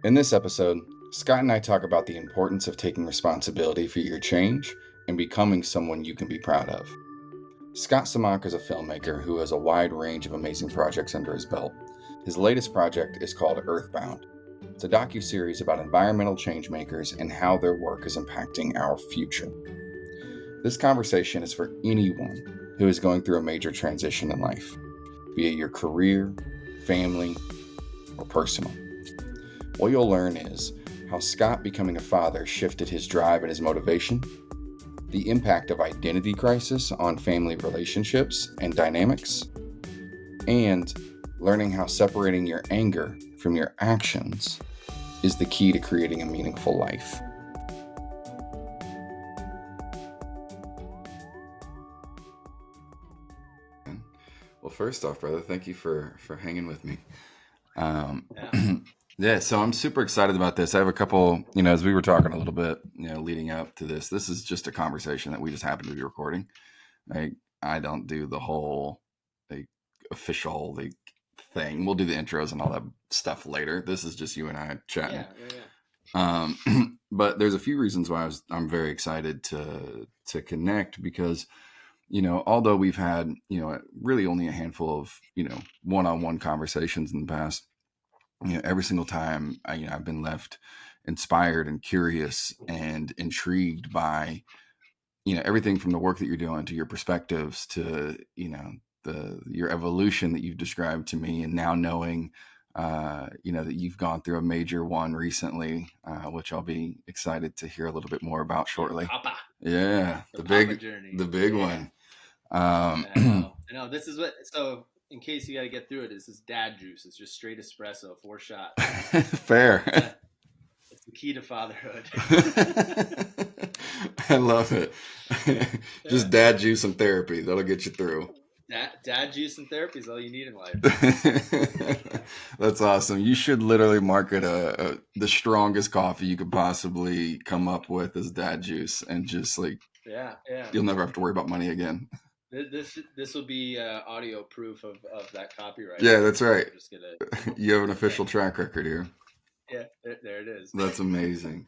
In this episode, Scott and I talk about the importance of taking responsibility for your change and becoming someone you can be proud of. Scott SIMOCK is a filmmaker who has a wide range of amazing projects under his belt. His latest project is called Earthbound. It's a docuseries about environmental changemakers and how their work is impacting our future. This conversation is for anyone who is going through a major transition in life, be it your career, family, or personal. What you'll learn is how Scott becoming a father shifted his drive and his motivation, the impact of identity crisis on family relationships and dynamics, and learning how separating your anger from your actions is the key to creating a meaningful life. Well, first off, brother, thank you for hanging with me. Yeah. Yeah, so I'm super excited about this. I have a couple, as we were talking a little bit, leading up to this is just a conversation that we just happen to be recording. I don't do the whole like official thing. We'll do the intros and all that stuff later. This is just you and I chatting. Yeah. But there's a few reasons why I'm very excited to connect because although we've had really only a handful of one-on-one conversations in the past, every single time I've been left inspired and curious and intrigued by everything from the work that you're doing to your perspectives to your evolution that you've described to me, and now knowing that you've gone through a major one recently, which I'll be excited to hear a little bit more about shortly. Papa. Yeah, the Papa journey. The big one. I know. This is what. So, in case you got to get through it, this is dad juice. It's just straight espresso, 4 shots. Fair. It's the key to fatherhood. I love it. Just dad juice and therapy. That'll get you through. Dad juice and therapy is all you need in life. That's awesome. You should literally market the strongest coffee you could possibly come up with as dad juice, and just yeah, you'll never have to worry about money again. This will be audio proof of that copyright. Yeah, that's right. You have an official track record here. Yeah, there it is. That's amazing.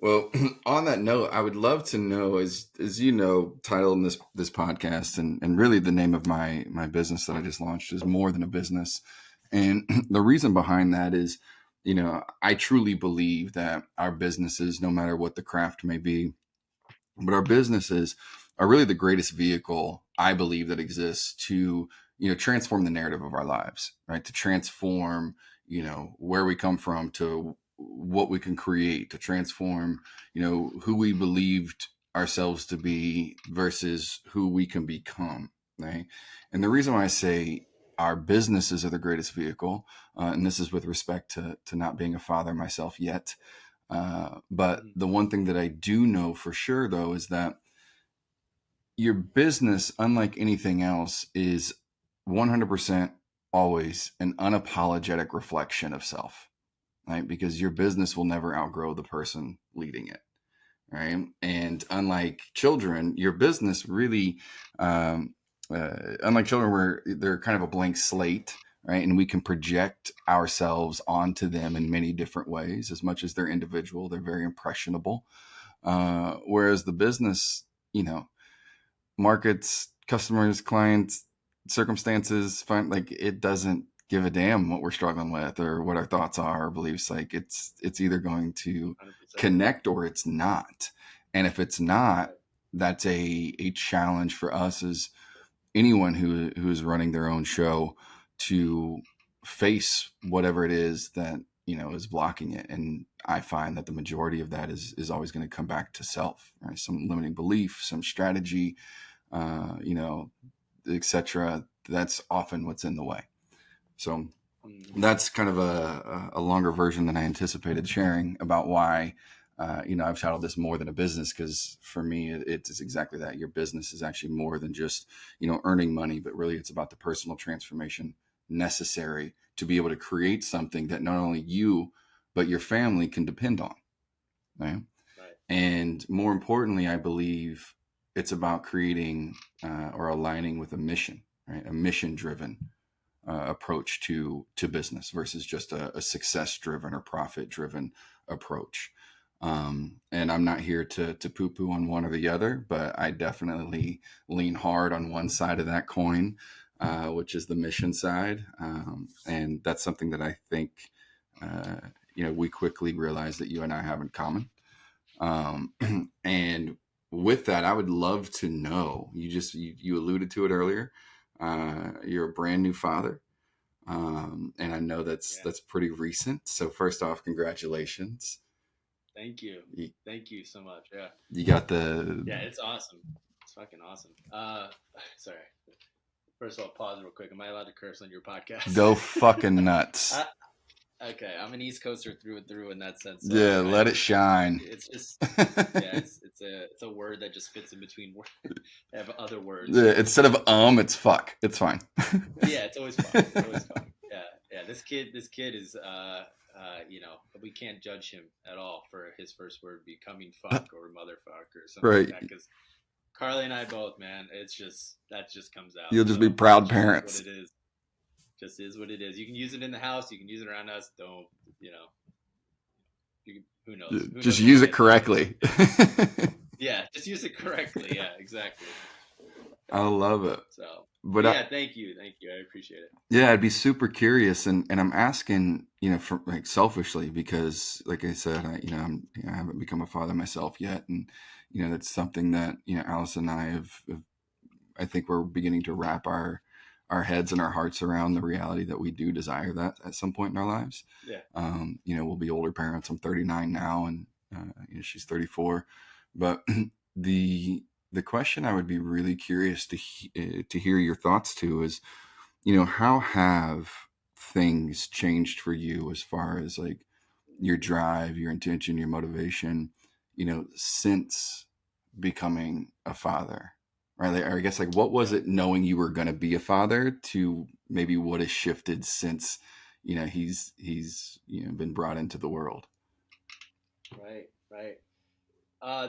Well, on that note, I would love to know, as you know, title in this podcast, and really the name of my business that I just launched is More Than a Business. And the reason behind that is, I truly believe that our businesses, no matter what the craft may be, but our businesses are really the greatest vehicle, I believe, that exists to, transform the narrative of our lives, right? To transform, where we come from to what we can create, to transform, who we believed ourselves to be versus who we can become, right? And the reason why I say our businesses are the greatest vehicle, and this is with respect to not being a father myself yet, but the one thing that I do know for sure, though, is that your business, unlike anything else, is 100% always an unapologetic reflection of self, right? Because your business will never outgrow the person leading it, right? And unlike children, your business really, unlike children, where they're kind of a blank slate, right? And we can project ourselves onto them in many different ways. As much as they're individual, they're very impressionable. Whereas the business, markets, customers, clients, circumstances, it doesn't give a damn what we're struggling with or what our thoughts are or beliefs. Like it's either going to 100%. connect or it's not. And if it's not, that's a challenge for us as anyone who's running their own show to face whatever it is that is blocking it. And I find that the majority of that is always going to come back to self, right? Some limiting belief, some strategy, etc. That's often what's in the way. So that's kind of a longer version than I anticipated sharing about why I've titled this More Than a Business, because for me it's exactly that. Your business is actually more than just earning money, but really it's about the personal transformation necessary to be able to create something that not only you but your family can depend on, right? And more importantly, I believe it's about creating or aligning with a mission, right? A mission driven approach to business versus just a success driven or profit driven approach. And I'm not here to poo poo on one or the other, but I definitely lean hard on one side of that coin, which is the mission side. And that's something that I think, we quickly realized that you and I have in common. And with that, I would love to know, you alluded to it earlier. You're a brand new father. And I know that's pretty recent. So first off, congratulations. Thank you. Thank you so much. Yeah. You got it's awesome. It's fucking awesome. Sorry. First of all, pause real quick. Am I allowed to curse on your podcast? Go fucking nuts. Okay, I'm an East Coaster through and through in that sense. So let it shine. It's just, it's a word that just fits in between words. I have other words. Yeah, instead of it's fuck. It's fine. Yeah, it's always fun. Yeah. This kid is, we can't judge him at all for his first word becoming fuck or motherfuck or something like that. Because Carly and I both, man, that just comes out. You'll just be proud parents. What it is. Just is what it is. You can use it in the house. You can use it around us. Don't, who knows? Just use it correctly. Yeah, just use it correctly. Yeah, exactly. I love it. So, but thank you. I appreciate it. Yeah, I'd be super curious, and I'm asking, for like selfishly, because like I said, I haven't become a father myself yet, and that's something that Alice and I have. I think we're beginning to wrap our heads and our hearts around the reality that we do desire that at some point in our lives. Yeah. We'll be older parents. I'm 39 now, and she's 34. But the question I would be really curious to hear your thoughts to is, how have things changed for you as far as like your drive, your intention, your motivation, since becoming a father? Right. I guess what was it knowing you were going to be a father to maybe what has shifted since, he's been brought into the world. Right.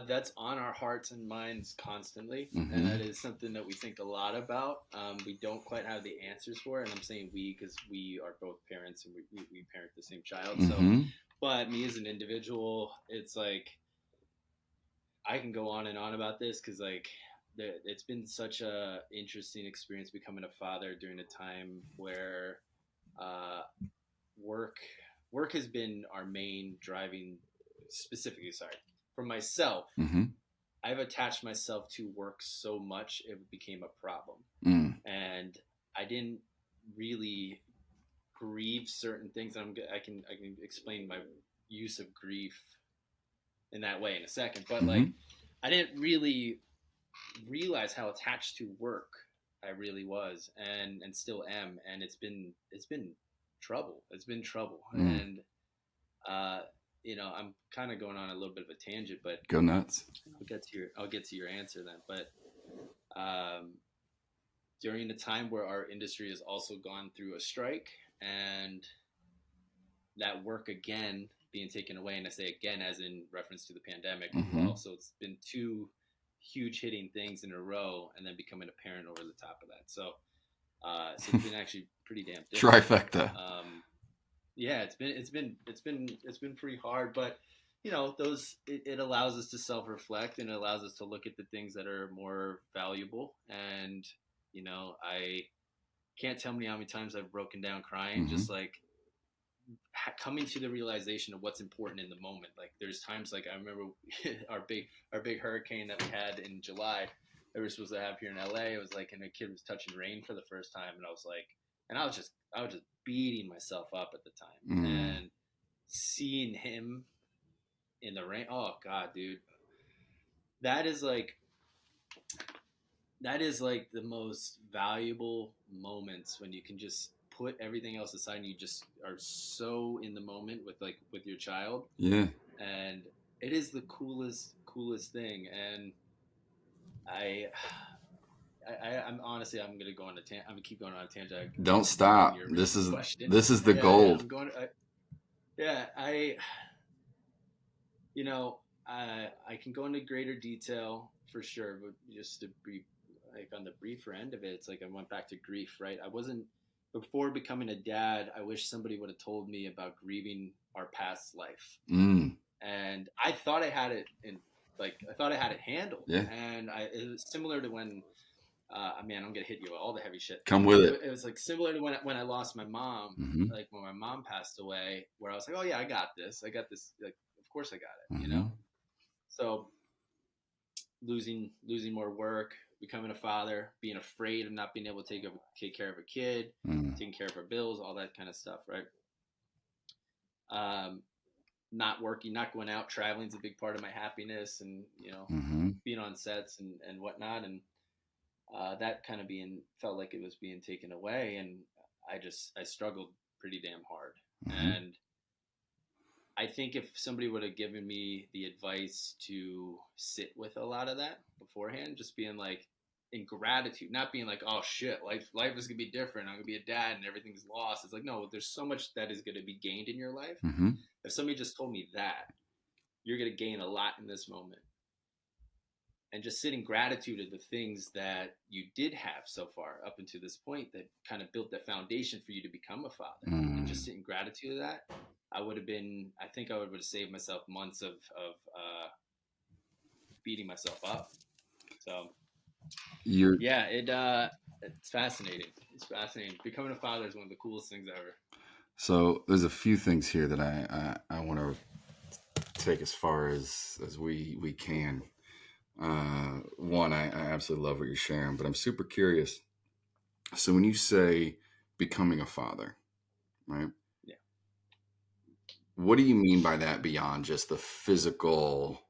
That's on our hearts and minds constantly. Mm-hmm. And that is something that we think a lot about. We don't quite have the answers for it. And I'm saying we, because we are both parents and we parent the same child. Mm-hmm. So, but me as an individual, it's like, I can go on and on about this because it's been such a interesting experience becoming a father during a time where work has been our main driving, specifically, for myself. Mm-hmm. I've attached myself to work so much it became a problem. And I didn't really grieve certain things. I can explain my use of grief in that way in a second, but I didn't really realize how attached to work I really was and still am, and it's been trouble. And I'm kind of going on a little bit of a tangent, but go nuts. I'll get to your answer then. But during the time where our industry has also gone through a strike and that work again being taken away, and I say again as in reference to the pandemic as well. So it's been two huge hitting things in a row, and then becoming a parent over the top of that. So it's been actually pretty damn difficult. Trifecta. Yeah, it's been pretty hard, but it allows us to self-reflect, and it allows us to look at the things that are more valuable. And I can't tell me how many times I've broken down crying, just like coming to the realization of what's important in the moment. Like there's times like I remember our big hurricane that we had in July that we were supposed to have here in LA. It was like, and a kid was touching rain for the first time, and I was like, and I was just beating myself up at the time, and seeing him in the rain. Oh God, dude, that is like the most valuable moments when you can just put everything else aside and you just are so in the moment with your child. Yeah. And it is the coolest thing. And I'm honestly, I'm gonna go on I'm gonna keep going on a tangent. Don't stop. This is the gold. I can go into greater detail for sure, but just to be like on the briefer end of it, it's like I went back to grief, right? I wasn't before becoming a dad, I wish somebody would have told me about grieving our past life. Mm. And I thought I had it I thought I had it handled. Yeah. And it was similar to when, I mean, I'm gonna hit you with all the heavy shit. Come with it. It was like similar to when I lost my mom, Mm-hmm. like when my mom passed away, where I was like, oh yeah, I got this. Like, of course I got it, Mm-hmm. So losing more work, becoming a father, being afraid of not being able to take care of a kid, taking care of our bills, all that kind of stuff, right? Not working, not going out, traveling is a big part of my happiness, and being on sets and whatnot, and that kind of felt like it was being taken away, and I struggled pretty damn hard. And I think if somebody would have given me the advice to sit with a lot of that beforehand, just being like in gratitude, not being like, oh shit, life is gonna be different, I'm gonna be a dad and everything's lost. It's like, no, there's so much that is gonna be gained in your life. If somebody just told me that, you're gonna gain a lot in this moment. And just sit in gratitude of the things that you did have so far up until this point that kind of built the foundation for you to become a father. And just sit in gratitude of that, I think I would have saved myself months of beating myself up. So it's fascinating. It's fascinating. Becoming a father is one of the coolest things ever. So there's a few things here that I want to take as far as we can. One, I absolutely love what you're sharing, but I'm super curious. So when you say becoming a father, right? Yeah. What do you mean by that beyond just the physical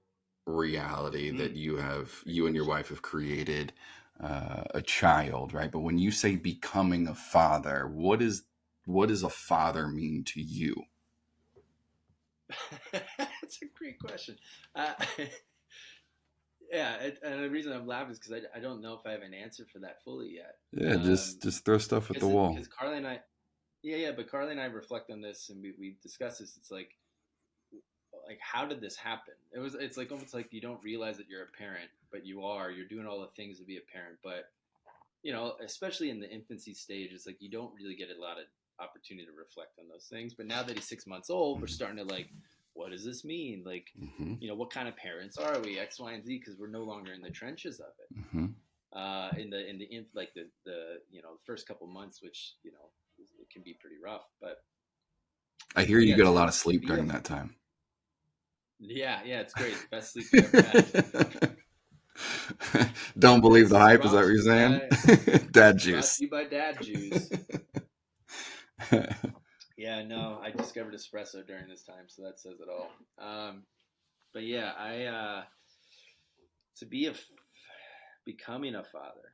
reality that you and your wife have created a child, right? But when you say becoming a father, what does a father mean to you? That's a great question. Yeah, and the reason I'm laughing is because I don't know if I have an answer for that fully yet. Yeah, just throw stuff at the wall. Because Carly and I, but Carly and I reflect on this, and we discuss this. It's like how did this happen? It's like almost like you don't realize that you're a parent, but you're doing all the things to be a parent, but especially in the infancy stage, it's like you don't really get a lot of opportunity to reflect on those things. But now that he's 6 months old, we're starting to what does this mean? What kind of parents are we? X, Y, and Z, because we're no longer in the trenches of it. In the first couple months, which it can be pretty rough. But I hear you get a lot of sleep during that time. Yeah, it's great. Best sleep I've ever had. Don't believe the hype. Is that what you're saying? Dad juice. Brought to you by Dad Juice. Yeah, no, I discovered espresso during this time, so that says it all. But yeah, becoming a father.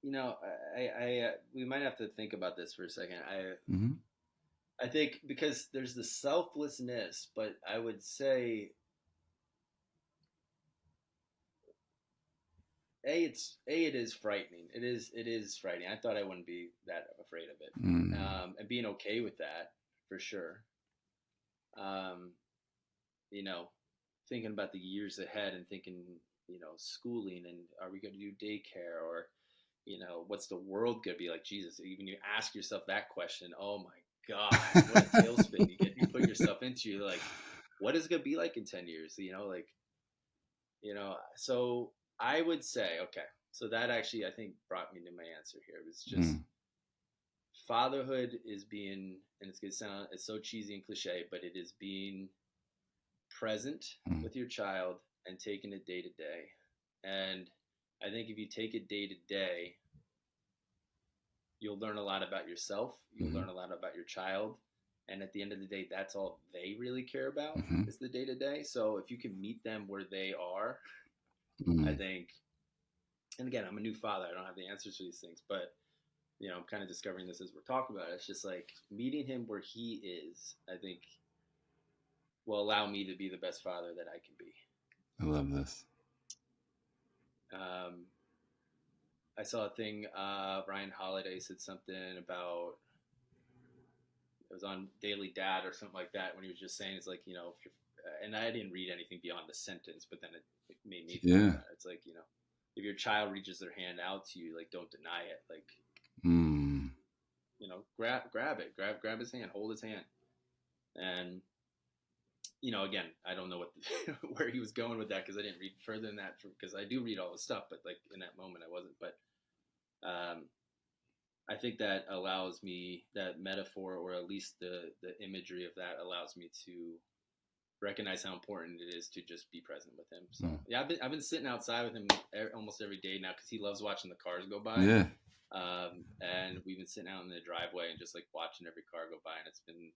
We might have to think about this for a second. I think because there's the selflessness, but I would say it is frightening. It is frightening. I thought I wouldn't be that afraid of it, and being okay with that for sure. Thinking about the years ahead and thinking, schooling, and are we going to do daycare, or what's the world going to be like? Jesus, even you ask yourself that question, oh my God, what a tailspin you put yourself into. You're like, what is it going to be like in 10 years? So I would say, okay, so that actually, I think, brought me to my answer here. It was just fatherhood is being, and it's going to sound, it's so cheesy and cliche, but it is being present with your child and taking it day to day. And I think if you take it day to day, you'll learn a lot about yourself. You'll learn a lot about your child. And at the end of the day, that's all they really care about is the day to day. So if you can meet them where they are, I think, and again, I'm a new father. I don't have the answers for these things, but I'm kind of discovering this as we're talking about it. It's just like meeting him where he is, I think, will allow me to be the best father that I can be. I love this. I saw a thing, Ryan Holiday said something about, it was on Daily Dad or something like that, when he was just saying, it's like, if you're, and I didn't read anything beyond the sentence, but then it made me think about it. It's like, if your child reaches their hand out to you, like, don't deny it. Like, Mm. grab it, grab his hand, hold his hand. And, again, I don't know where he was going with that, because I didn't read further than that, because I do read all the stuff, but like in that moment I wasn't. But I think that allows me, that metaphor, or at least the imagery of that, allows me to recognize how important it is to just be present with him. So yeah, I've been sitting outside with him almost every day now, because he loves watching the cars go by. Yeah. And we've been sitting out in the driveway and just like watching every car go by, and it's been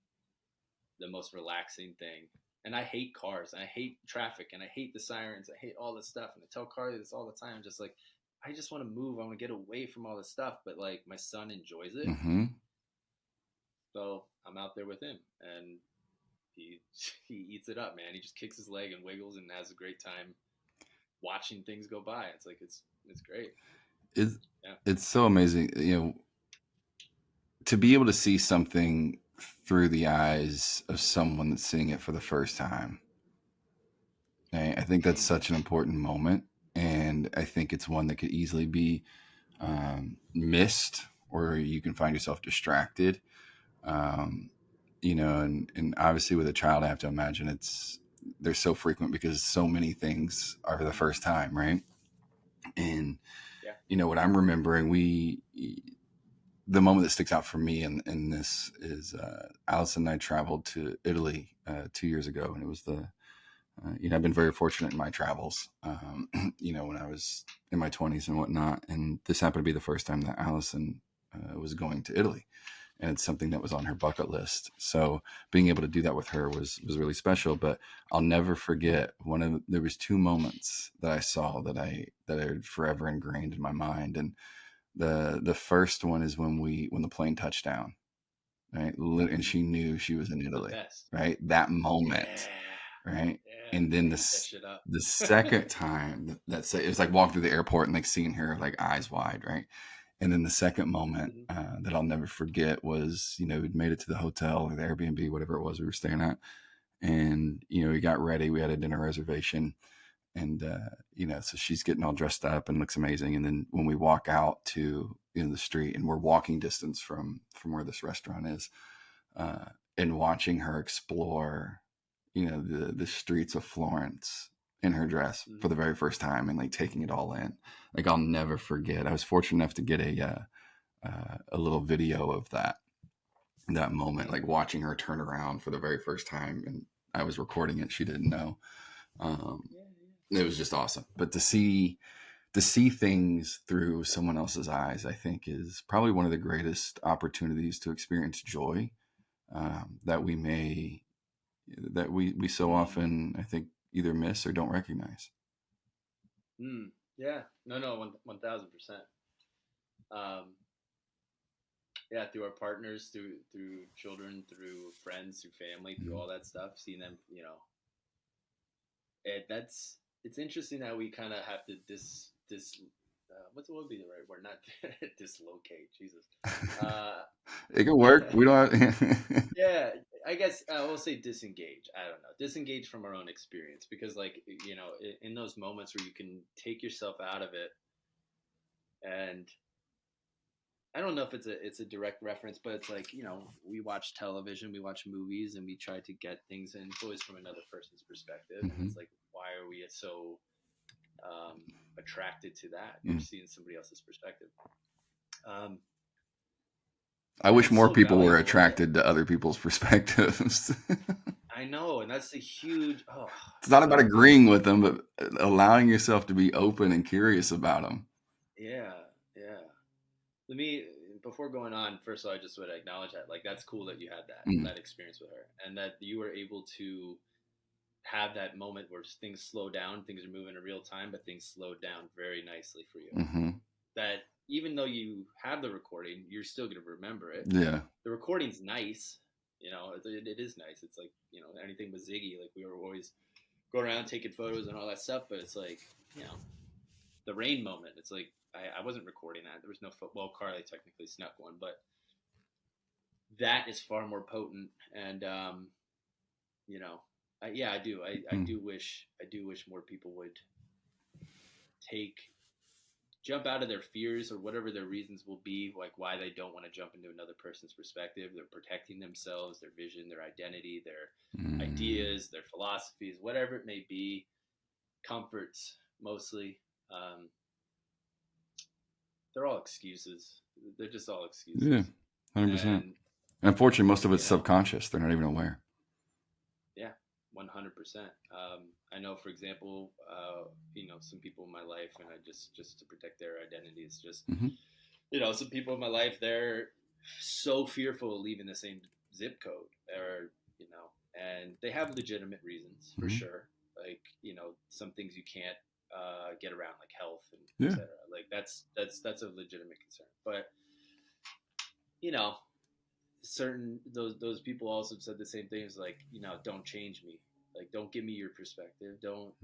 the most relaxing thing. And I hate cars, and I hate traffic, and I hate the sirens. I hate all this stuff, and I tell Carly this all the time. I'm just like, I just want to move. I want to get away from all this stuff. But like, my son enjoys it, so I'm out there with him, and he eats it up, man. He just kicks his leg and wiggles and has a great time watching things go by. It's like it's great. It's so amazing, to be able to see something through the eyes of someone that's seeing it for the first time. Right? I think that's such an important moment, and I think it's one that could easily be missed, or you can find yourself distracted. And obviously with a child, I have to imagine they're so frequent, because so many things are for the first time, right? And what I'm remembering, the moment that sticks out for me in this is Allison and I traveled to Italy 2 years ago, and it was I've been very fortunate in my travels, when I was in my 20s and whatnot, and this happened to be the first time that Allison was going to Italy, and it's something that was on her bucket list. So being able to do that with her was really special. But I'll never forget there was 2 moments that I saw that are forever ingrained in my mind. And the first one is when the plane touched down, right? And she knew she was in Italy, right? That moment, right? And then the second time it was like walking through the airport and like seeing her like eyes wide, right? And then the second moment that I'll never forget was, we'd made it to the hotel or the Airbnb, whatever it was we were staying at. And, we got ready. We had a dinner reservation. And, so she's getting all dressed up and looks amazing. And then when we walk out to the street, and we're walking distance from where this restaurant is, and watching her explore, the streets of Florence in her dress for the very first time, and like taking it all in, like I'll never forget. I was fortunate enough to get a little video of that moment, like watching her turn around for the very first time, and I was recording it. She didn't know. It was just awesome. But to see things through someone else's eyes, I think, is probably one of the greatest opportunities to experience joy that we so often, I think, either miss or don't recognize. Yeah, no, 1000%. Yeah, through our partners, through children, through friends, through family, through all that stuff, seeing them, it's interesting that we kind of have to what would be the right word? Not dislocate. Jesus. It can work. We don't have... Yeah, I guess we'll say disengage. I don't know. Disengage from our own experience, because like, in those moments where you can take yourself out of it, and I don't know if it's a direct reference, but it's like, we watch television, we watch movies, and we try to get things, and it's always from another person's perspective. And it's like, why are we so attracted to that? You're seeing somebody else's perspective. I wish more people were attracted to other people's perspectives. I know, and that's a huge. It's not about agreeing with them, but allowing yourself to be open and curious about them. Yeah. Let me, before going on, first of all, I just would acknowledge that, like, that's cool that you had that experience with her, and that you were able to have that moment where things slow down, things are moving in real time, but things slowed down very nicely for you. That even though you have the recording, you're still going to remember it. Yeah. The recording's nice. It is nice. It's like, anything with Ziggy, like we were always going around taking photos and all that stuff, but it's like, the rain moment, it's like, I wasn't recording that. There was no well, Carly technically snuck one, but that is far more potent. And, I do wish more people would take jump out of their fears or whatever their reasons will be, like why they don't want to jump into another person's perspective. They're protecting themselves, their vision, their identity, their ideas, their philosophies, whatever it may be, comforts mostly. They're all excuses. They're just all excuses. Yeah, 100%. And unfortunately, most of it's subconscious. They're not even aware. Yeah, 100%. I know, for example, some people in my life, and I just to protect their identities, just some people in my life, they're so fearful of leaving the same zip code, or and they have legitimate reasons for sure. Like some things you can't get around, like health and etc. Like that's a legitimate concern, but certain those people also said the same things, like don't change me, like don't give me your perspective, don't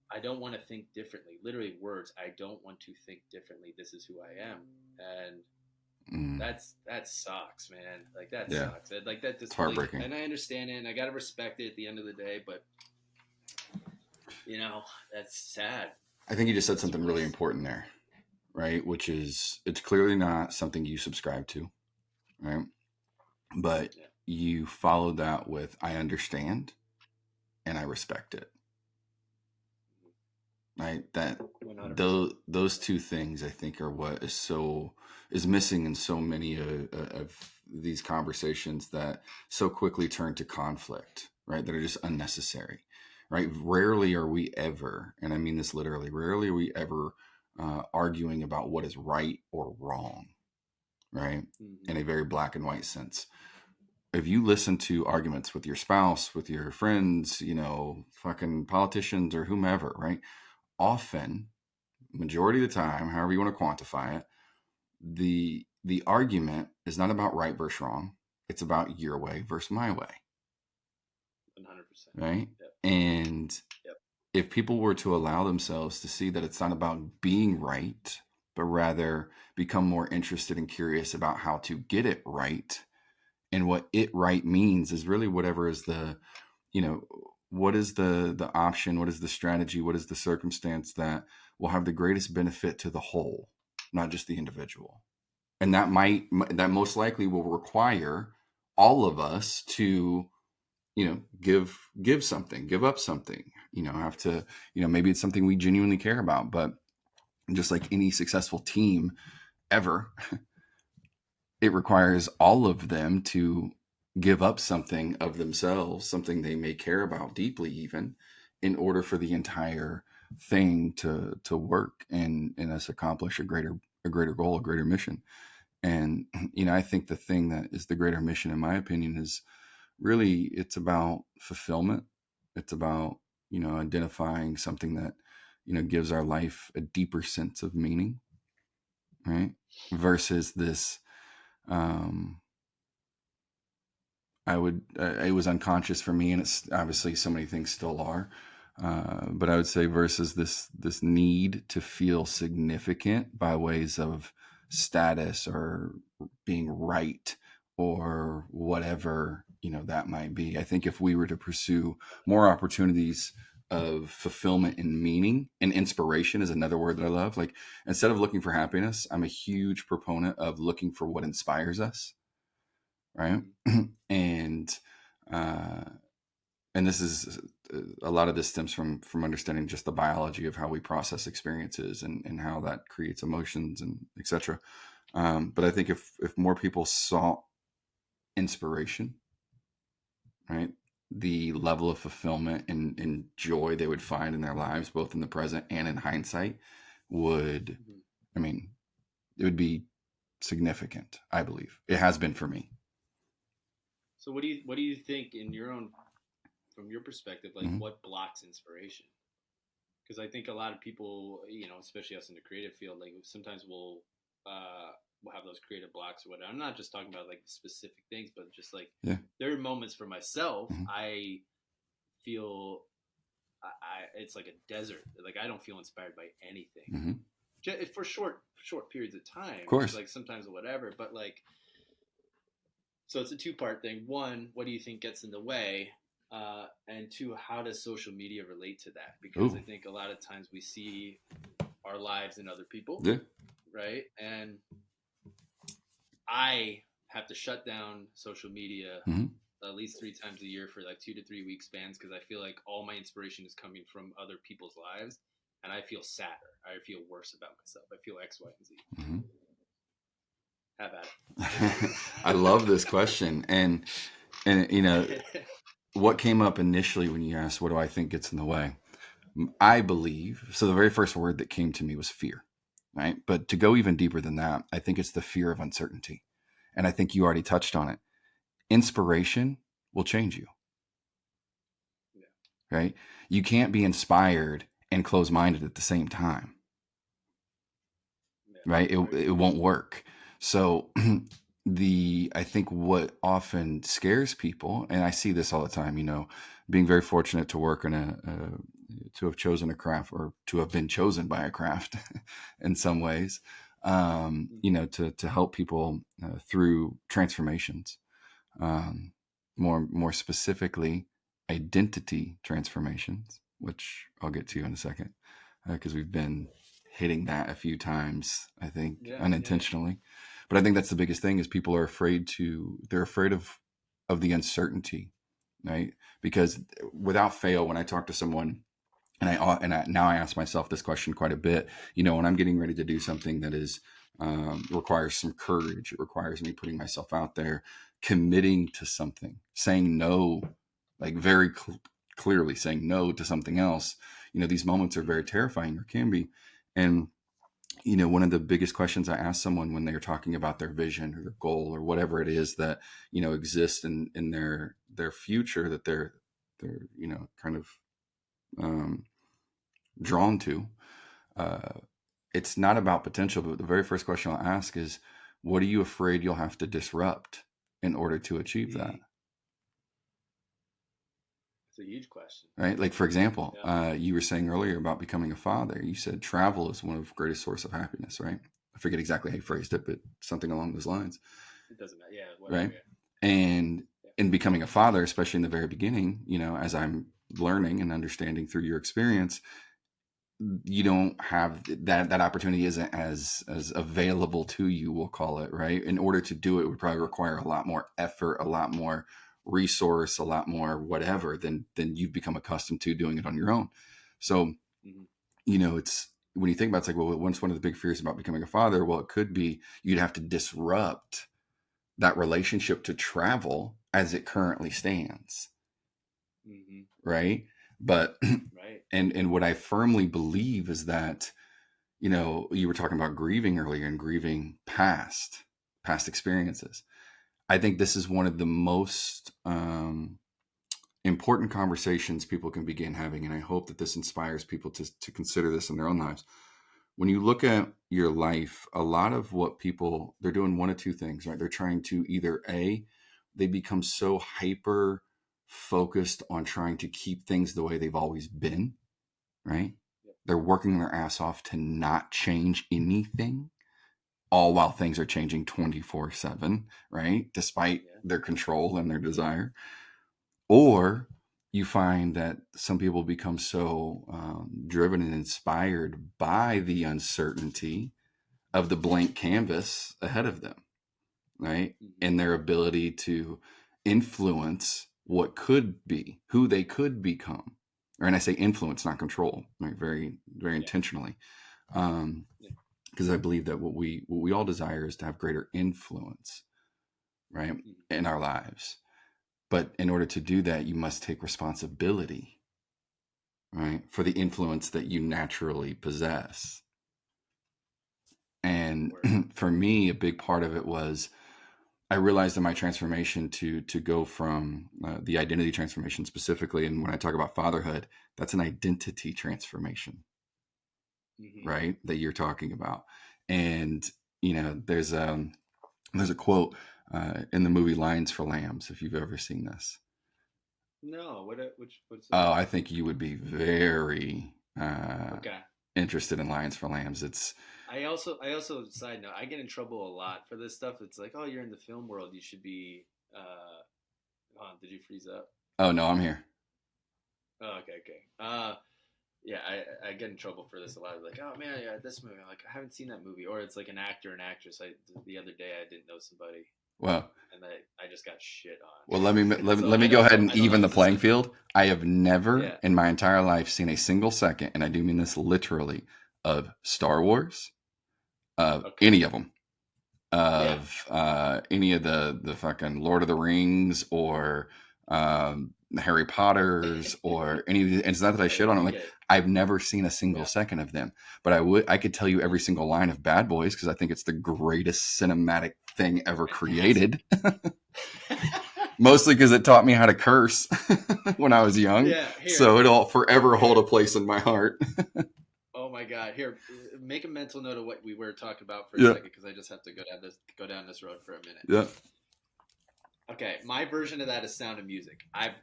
I don't want to think differently, literally words, I don't want to think differently, this is who I am. And that sucks, man. Like that sucks. Like that just, heartbreaking. And I understand it, and I gotta respect it at the end of the day, but that's sad. I think you just said something really important there, right? Which is, it's clearly not something you subscribe to, right? But you followed that with, I understand and I respect it, right? That 100%. Those two things, I think, are what is missing in so many of these conversations that so quickly turn to conflict, right? That are just unnecessary, right? Rarely are we ever, and I mean this literally, rarely are we ever arguing about what is right or wrong, right? In a very black and white sense. If you listen to arguments with your spouse, with your friends, fucking politicians or whomever, right? Often, majority of the time, however you want to quantify it, the argument is not about right versus wrong. It's about your way versus my way. 100%. Right? Yep. And if people were to allow themselves to see that it's not about being right, but rather become more interested and curious about how to get it right, and what it right means is really whatever is the, what is the option, what is the strategy, what is the circumstance that will have the greatest benefit to the whole, not just the individual. And that most likely will require all of us to, give something, give up something, have to, maybe it's something we genuinely care about, but just like any successful team ever, it requires all of them to give up something of themselves, something they may care about deeply, even, in order for the entire thing to work and us accomplish a greater goal, a greater mission. And I think the thing that is the greater mission, in my opinion, is really, it's about fulfillment. It's about identifying something that gives our life a deeper sense of meaning, right? Versus this. It was unconscious for me, and it's obviously so many things still are. But I would say versus this need to feel significant by ways of status or being right or whatever, that might be. I think if we were to pursue more opportunities of fulfillment and meaning, and inspiration is another word that I love. Like, instead of looking for happiness, I'm a huge proponent of looking for what inspires us. Right. And this is, a lot of this stems from understanding just the biology of how we process experiences and how that creates emotions and etc. But I think if more people saw inspiration, right, the level of fulfillment and joy they would find in their lives, both in the present and in hindsight, would, it would be significant. I believe it has been for me. So what do you think, from your perspective, like what blocks inspiration? Because I think a lot of people, especially us in the creative field, like sometimes we'll have those creative blocks or whatever. I'm not just talking about like specific things, but just like there are moments for myself, I feel it's like a desert. Like I don't feel inspired by anything for short periods of time. Of course, like sometimes whatever, but like. So it's a two-part thing. One, what do you think gets in the way? And two, how does social media relate to that? Because I think a lot of times we see our lives and other people, Yeah. right? And I have to shut down social media Mm-hmm. at least 3 times a year for like 2 to 3 week spans because I feel like all my inspiration is coming from other people's lives, and I feel sadder. I feel worse about myself. I feel X, Y, and Z. Mm-hmm. Have at I love this question. And it. what came up initially when you asked, what do I think gets in the way? I believe, so the very first word that came to me was fear, right? But to go even deeper than that, I think it's the fear of uncertainty. And I think you already touched on it. Inspiration will change you, Yeah. right? You can't be inspired and close minded at the same time, Yeah. right? It won't work. So I think what often scares people, and I see this all the time, being very fortunate to work in to have chosen a craft or to have been chosen by a craft in some ways, to help people through transformations, um, more specifically identity transformations, which I'll get to in a second, because we've been hitting that a few times, I think, Yeah. unintentionally. But I think that's the biggest thing is people are they're afraid of the uncertainty, right? Because without fail, when I talk to someone, now I ask myself this question quite a bit, when I'm getting ready to do something that is requires some courage, it requires me putting myself out there, committing to something, saying no, like very clearly saying no to something else. These moments are very terrifying, or can be. And one of the biggest questions I ask someone when they're talking about their vision or their goal or whatever it is that exists in their future that they're kind of um, drawn to, uh, it's not about potential, but the very first question I'll ask is, what are you afraid you'll have to disrupt in order to achieve that? It's a huge question. Right? Like, for example, Yeah. you were saying earlier about becoming a father. You said travel is one of the greatest source of happiness, right? I forget exactly how you phrased it, but something along those lines. It doesn't matter. Yeah. Whatever. Right? Yeah. And Yeah. in becoming a father, especially in the very beginning, as I'm learning and understanding through your experience, you don't have that opportunity isn't as available to you, we'll call it, right? In order to do it would probably require a lot more effort, a lot more resource, a lot more whatever than you've become accustomed to doing it on your own. So it's when you think about it's like, well, what's one of the big fears about becoming a father? Well, it could be you'd have to disrupt that relationship to travel as it currently stands, right? But Right. and what I firmly believe is that, you were talking about grieving earlier and grieving past experiences. I think this is one of the most important conversations people can begin having, and I hope that this inspires people to consider this in their own lives. When you look at your life, a lot of what people, they're doing one of two things, right? They're trying to either they become so hyper focused on trying to keep things the way they've always been, right? They're working their ass off to not change anything, all while things are changing 24/7, right? Despite their control and their desire. Or you find that some people become so driven and inspired by the uncertainty of the blank canvas ahead of them, right? And their ability to influence what could be, who they could become. And I say influence, not control, right? Very, very intentionally. Because I believe that what we all desire is to have greater influence, right, in our lives. But in order to do that, you must take responsibility, right, for the influence that you naturally possess. And for me, a big part of it was I realized in my transformation to go from the identity transformation specifically, and when I talk about fatherhood, that's an identity transformation, right? That you're talking about. And there's a quote in the movie Lions for Lambs, if you've ever seen this. No, what's Oh, that? I think you would be very Okay. interested in Lions for Lambs. It's I also side note, I get in trouble a lot for this stuff. It's like, oh, you're in the film world, you should be. Did you freeze up? oh no, I'm here. Oh, okay. yeah, I get in trouble for this a lot. Like, oh man, yeah, this movie. I'm like, I haven't seen that movie. Or it's like an actor and actress. The other day I didn't know somebody, Well, and I just got shit well, on. So let me go ahead and I don't know even the this is playing field. I have never yeah. in my entire life seen a single second, and I do mean this literally, of Star Wars, of Okay. any of them, Yeah. of any of the fucking Lord of the Rings or the Harry Potters or any of the, and it's not that I shit on them. Like Okay. I've never seen a single Yeah. second of them, but I could tell you every single line of Bad Boys because I think it's the greatest cinematic thing ever Fantastic. created. Mostly because it taught me how to curse when I was young, Yeah. Here. so it'll forever hold Here. a place in my heart. Oh my God! Here, make a mental note of what we were talking about for a Yeah, second, because I just have to go down this road for a minute. yeah. Okay, my version of that is Sound of Music. I've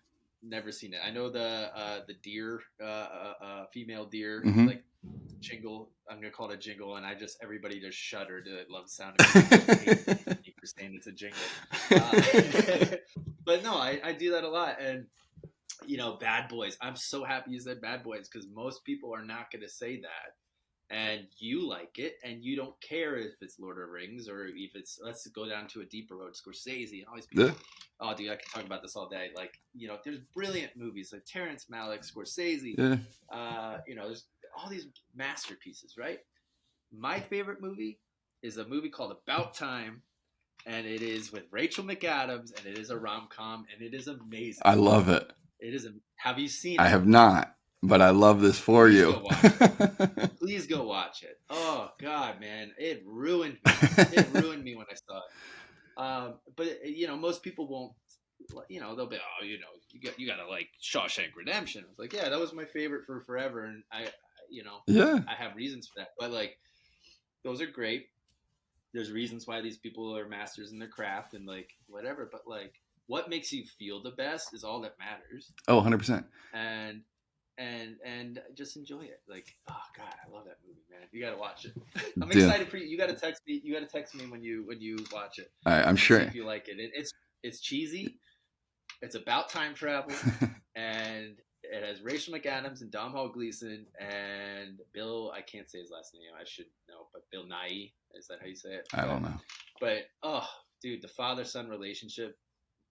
never seen it. I know the deer, female deer, Mm-hmm. like jingle. I'm gonna call it a jingle, and everybody just shuddered. That loves Sound of Music. I hate me for saying it's a jingle. But no, I do that a lot, and Bad Boys. I'm so happy you said Bad Boys, because most people are not going to say that. And you like it, and you don't care if it's Lord of the Rings or if it's, let's go down to a deeper road, Scorsese and all these people. Yeah. Oh, dude, I can talk about this all day. Like, there's brilliant movies like Terrence Malick, Scorsese. Yeah. There's all these masterpieces, right? My favorite movie is a movie called About Time, and it is with Rachel McAdams, and it is a rom-com, and it is amazing. I love it. It is. Have you seen it? I have not, but I love this for Please you. go watch it. Please go watch it. Oh God, man, it ruined me. It ruined me when I saw it. But most people won't. They'll be, oh, you got to like Shawshank Redemption. I was like, yeah, that was my favorite for forever, and Yeah. I have reasons for that. But like, those are great. There's reasons why these people are masters in their craft and like whatever. But like, what makes you feel the best is all that matters. Oh, 100%. And just enjoy it. Like, oh God, I love that movie, man. You gotta watch it. I'm Yeah. excited for you. You gotta text me. You gotta text me when you watch it. I'm sure. See if you like it. It's cheesy. It's about time travel, and it has Rachel McAdams and Domhnall Gleeson and Bill. I can't say his last name. I should know, but Bill Nighy. Is that how you say it? I don't know. But oh, dude, the father-son relationship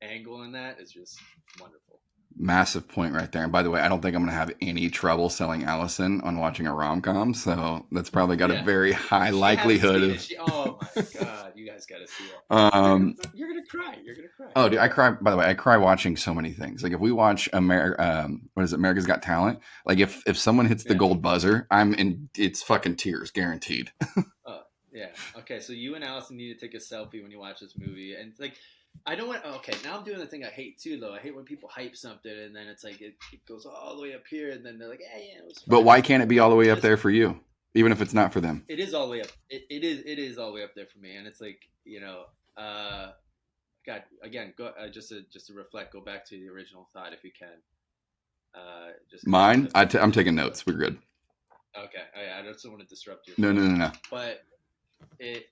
angle in that is just wonderful. Massive point right there. And by the way, I don't think I'm going to have any trouble selling Allison on watching a rom-com. So that's probably got a very high likelihood of. Oh my God, you guys got to see it. You're gonna cry. You're gonna cry. Oh, dude, I cry. By the way, I cry watching so many things. Like if we watch what is it, America's Got Talent? Like if someone hits the gold buzzer, I'm in. It's fucking tears, guaranteed. Yeah. Okay, so you and Allison need to take a selfie when you watch this movie, and like. I don't want. Okay, now I'm doing the thing I hate too, though. I hate when people hype something and then it's like it goes all the way up here, and then they're like, yeah, it was fun. But why can't it be all the way up there for you, even if it's not for them? It is all the way up. It is all the way up there for me, and it's like God, again, go just to reflect. Go back to the original thought if you can. Just mine. I'm taking notes. We're good. Okay, I just don't want to disrupt you. No. But. It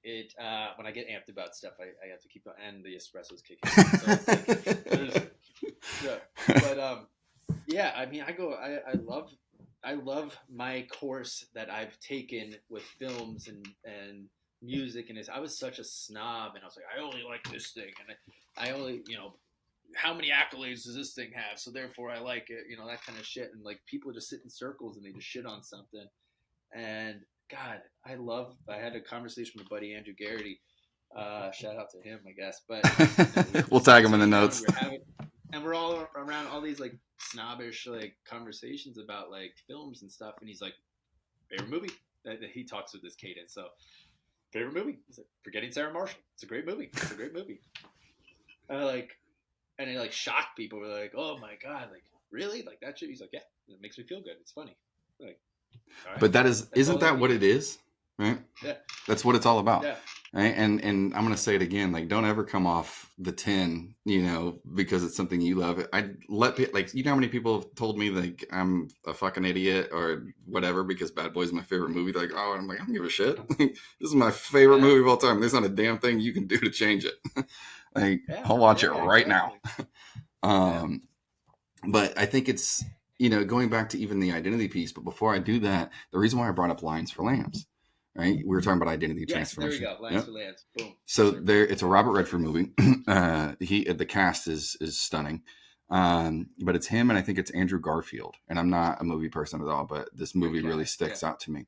when I get amped about stuff, I have to keep going, and the espresso's kicking. Yeah, I mean, I love my course that I've taken with films and music, and I was such a snob, and I was like, I only like this thing, and I only, how many accolades does this thing have? So therefore I like it, that kind of shit, and like people just sit in circles and they just shit on something, and God, I had a conversation with buddy Andrew Garrity. Shout out to him, I guess. But we'll tag him in the notes. We're all around all these like snobbish like conversations about like films and stuff. And he's like, favorite movie? He talks with this cadence. So, favorite movie? He's like, Forgetting Sarah Marshall. It's a great movie. It's a great movie. And it like shocked people. We're like, oh my God, like really? Like that shit? He's like, yeah, it makes me feel good. It's funny. Like. Right. But isn't that what it is, right? Yeah. That's what it's all about, yeah. Right? And I'm gonna say it again, like don't ever come off the 10, because it's something you love. I let like how many people have told me like I'm a fucking idiot or whatever because Bad Boys is my favorite movie. They're like, oh, I'm like I don't give a shit. This is my favorite movie of all time. There's not a damn thing you can do to change it. I'll watch it right now. But I think it's going back to even the identity piece, but before I do that, the reason why I brought up Lions for Lambs, right? We were talking about identity Yes, there we transformation. go. Lance Yep. for Lance. Boom. So Sir. there, it's a Robert Redford movie. The cast is stunning, but it's him and I think it's Andrew Garfield. And I'm not a movie person at all, but this movie really sticks out to me.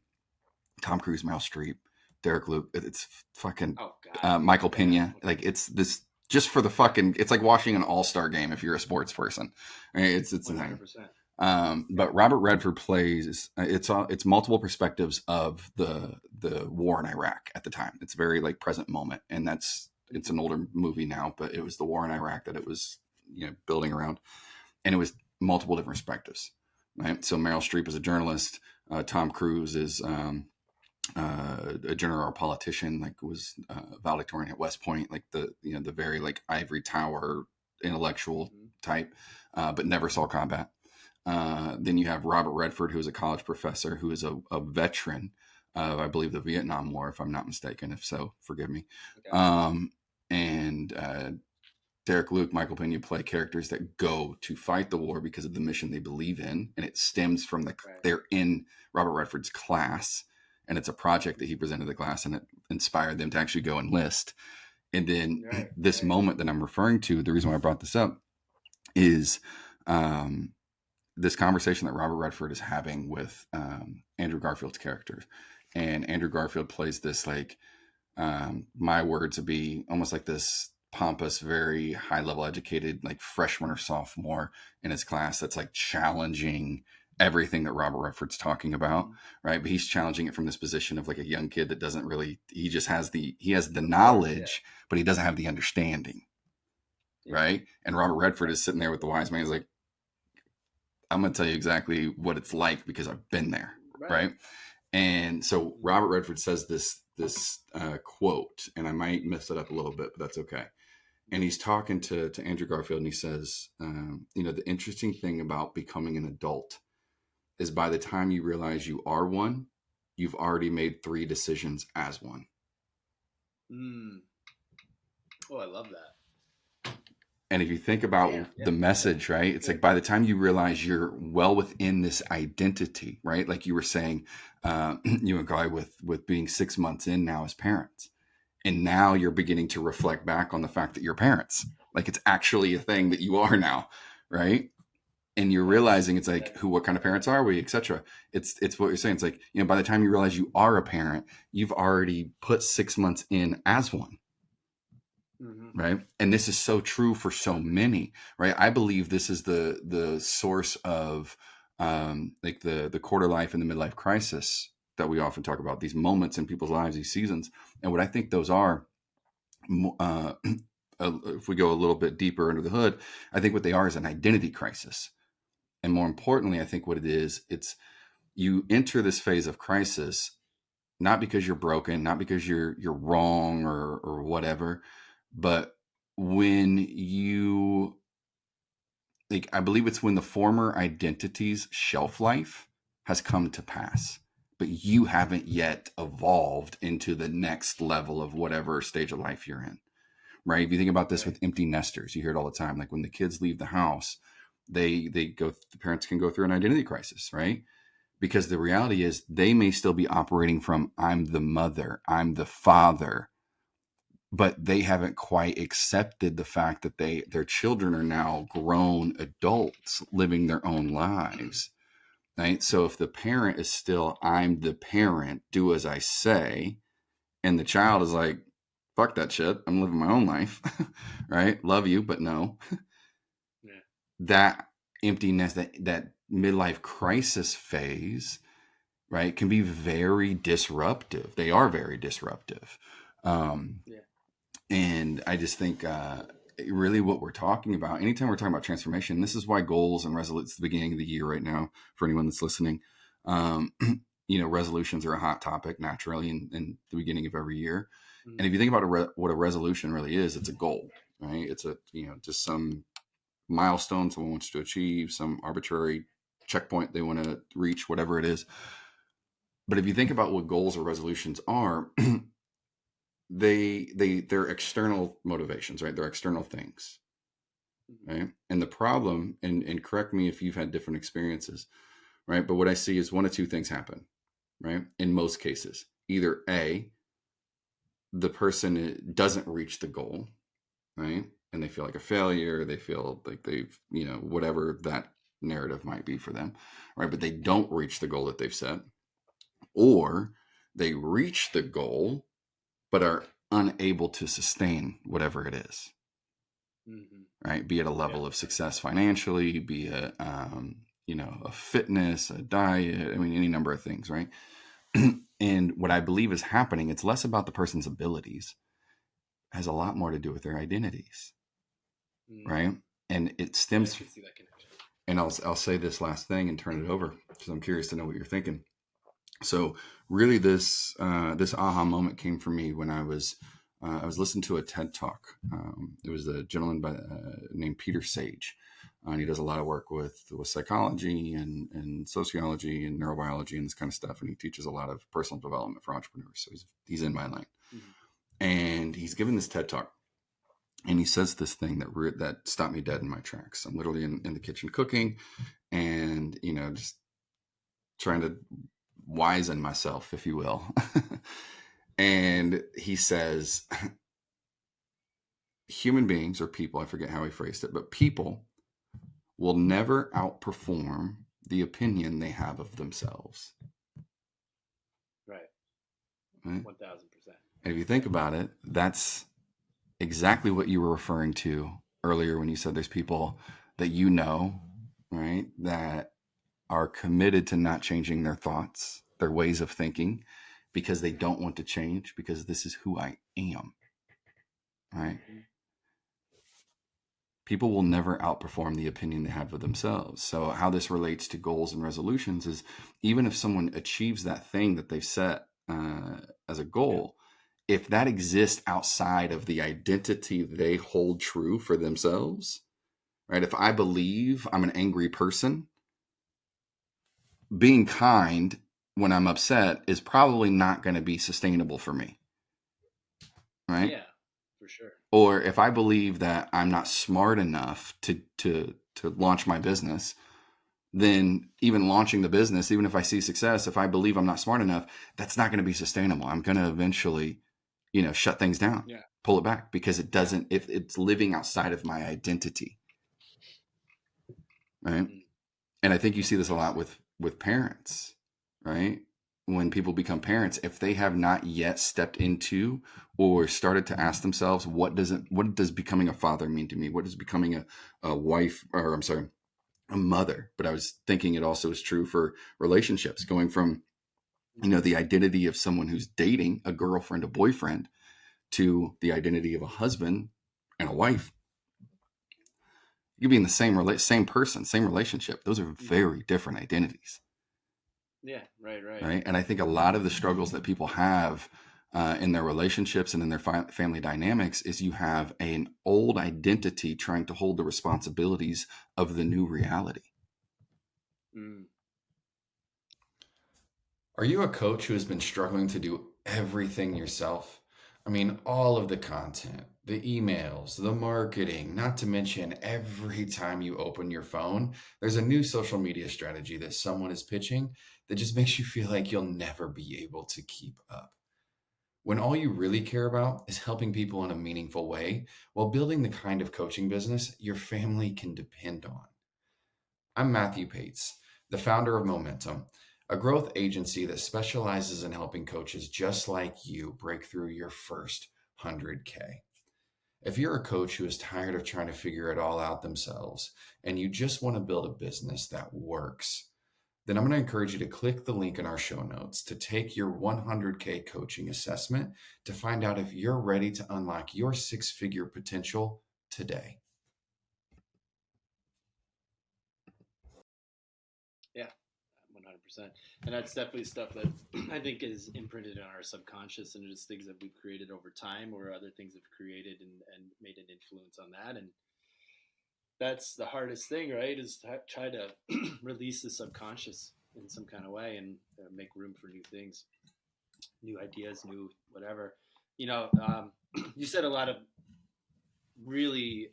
Tom Cruise, Meryl Streep, Derek Luke. It's fucking Oh God. Michael Pena. Yeah. Like it's this just for the fucking. It's like watching an all-star game if you're a sports person. Right? It's 100%. but Robert Redford plays it's multiple perspectives of the war in Iraq at the time. It's very like present moment, and it's an older movie now, but it was the war in Iraq that it was building around, and it was multiple different perspectives. Right, so Meryl Streep is a journalist. Tom Cruise is a general or politician, like was valedictorian at West Point, like the very like ivory tower intellectual type, but never saw combat. Then you have Robert Redford, who is a college professor, who is a veteran of, I believe, the Vietnam War, if I'm not mistaken. If so, forgive me. Okay. And Derek Luke, Michael Pena play characters that go to fight the war because of the mission they believe in, and it stems from they're in Robert Redford's class, and it's a project that he presented to the class, and it inspired them to actually go enlist. And then this moment that I'm referring to, the reason why I brought this up is this conversation that Robert Redford is having with Andrew Garfield's character. And Andrew Garfield plays this like, my words would be almost like this pompous, very high level educated, like freshman or sophomore in his class that's like challenging everything that Robert Redford's talking about, right? But he's challenging it from this position of like a young kid that doesn't really, he has the knowledge, but he doesn't have the understanding, right? And Robert Redford is sitting there with the wise man. He's like, I'm going to tell you exactly what it's like because I've been there, right? And so Robert Redford says this quote, and I might mess it up a little bit, but that's okay. And he's talking to Andrew Garfield, and he says, the interesting thing about becoming an adult is by the time you realize you are one, you've already made 3 decisions as one. Oh, I love that. And if you think about the message, right, it's like by the time you realize you're well within this identity, right? Like you were saying, you and Guy with being 6 months in now as parents. And now you're beginning to reflect back on the fact that you're parents. Like it's actually a thing that you are now, right? And you're realizing it's like, what kind of parents are we, etc. It's what you're saying. It's like, by the time you realize you are a parent, you've already put 6 months in as one. Right. And this is so true for so many, right? I believe this is the source of like the quarter life and the midlife crisis that we often talk about, these moments in people's lives, these seasons. And what I think those are, if we go a little bit deeper under the hood, I think what they are is an identity crisis. And more importantly, I think what it is, it's you enter this phase of crisis, not because you're broken, not because you're wrong or whatever, but when you, like, I believe it's when the former identity's shelf life has come to pass, but you haven't yet evolved into the next level of whatever stage of life you're in, right? If you think about this with empty nesters, you hear it all the time. Like when the kids leave the house, the parents can go through an identity crisis, right? Because the reality is they may still be operating from, I'm the mother, I'm the father, but they haven't quite accepted the fact that their children are now grown adults living their own lives, right? So if the parent is still, I'm the parent, do as I say, and the child is like, fuck that shit, I'm living my own life, right? Love you, but no. That emptiness, that midlife crisis phase, right, can be very disruptive. They are very disruptive. And I just think really what we're talking about, anytime we're talking about transformation, this is why goals and resolutions, it's the beginning of the year right now for anyone that's listening. Resolutions are a hot topic naturally in the beginning of every year. And if you think about what a resolution really is, it's a goal, right? It's just some milestone someone wants to achieve, some arbitrary checkpoint they want to reach, whatever it is. But if you think about what goals or resolutions are, they're external motivations, right? They're external things. Mm-hmm. right? And the problem, and correct me if you've had different experiences, right? But what I see is one of two things happen, right? In most cases, either A, the person doesn't reach the goal, right? And they feel like a failure. They feel like they've, whatever that narrative might be for them, right? But they don't reach the goal that they've set, or they reach the goal, but are unable to sustain whatever it is, Mm-hmm. right? Be it a Yeah. level of success financially, be it, a fitness, a diet, I mean, any number of things, right? And what I believe is happening, it's less about the person's abilities, it has a lot more to do with their identities, Mm. right? And it Yeah, I stems, can see that connection. and I'll say this last thing and turn it over because I'm curious to know what you're thinking. So really, this aha moment came for me when I was listening to a TED talk. It was a gentleman named Peter Sage, and he does a lot of work with psychology and sociology and neurobiology and this kind of stuff. And he teaches a lot of personal development for entrepreneurs. So he's in my lane, Mm-hmm. and he's given this TED talk. And he says this thing that stopped me dead in my tracks. I'm literally in the kitchen cooking, and just trying to wisen myself, if you will. And he says, human beings or people, I forget how he phrased it, but people will never outperform the opinion they have of themselves. Right. Right? 1000%. And if you think about it, that's exactly what you were referring to earlier when you said there's people that right, that are committed to not changing their thoughts, their ways of thinking, because they don't want to change, because this is who I am, right? Mm-hmm. People will never outperform the opinion they have of themselves. So how this relates to goals and resolutions is, even if someone achieves that thing that they've set as a Yeah. goal, if that exists outside of the identity they hold true for themselves, right? If I believe I'm an angry person, being kind when I'm upset is probably not going to be sustainable for me, right? Yeah, for sure. Or if I believe that I'm not smart enough to launch my business, then even launching the business, even if I see success, if I believe I'm not smart enough, that's not going to be sustainable. I'm going to eventually, shut things down, Yeah. pull it back, because it Yeah. doesn't, if it's living outside of my identity, right? Mm. And I think you That's see this a lot interesting. with parents, right? When people become parents, if they have not yet stepped into or started to ask themselves, what does becoming a father mean to me? What does becoming a wife, or I'm sorry, a mother? But I was thinking it also is true for relationships, going from, the identity of someone who's dating a girlfriend, a boyfriend, to the identity of a husband and a wife. You could be in the same person, same relationship. Those are Mm-hmm. very different identities. Yeah. Right. Right. Right. And I think a lot of the struggles that people have in their relationships and in their family dynamics is you have an old identity trying to hold the responsibilities of the new reality. Mm. Are you a coach who has been struggling to do everything yourself? I mean, all of the content, the emails, the marketing, not to mention every time you open your phone, there's a new social media strategy that someone is pitching that just makes you feel like you'll never be able to keep up. When all you really care about is helping people in a meaningful way while building the kind of coaching business your family can depend on. I'm Matthew Paetz, the founder of Momentum, a growth agency that specializes in helping coaches just like you break through your first 100K. If you're a coach who is tired of trying to figure it all out themselves and you just want to build a business that works, then I'm going to encourage you to click the link in our show notes to take your 100K coaching assessment to find out if you're ready to unlock your six-figure potential today. Yeah. 100%. And that's definitely stuff that I think is imprinted in our subconscious, and just things that we've created over time, or other things have created and made an influence on that. And that's the hardest thing, right? Is to try to release the subconscious in some kind of way, and make room for new things, new ideas, new whatever. You know, you said a lot of really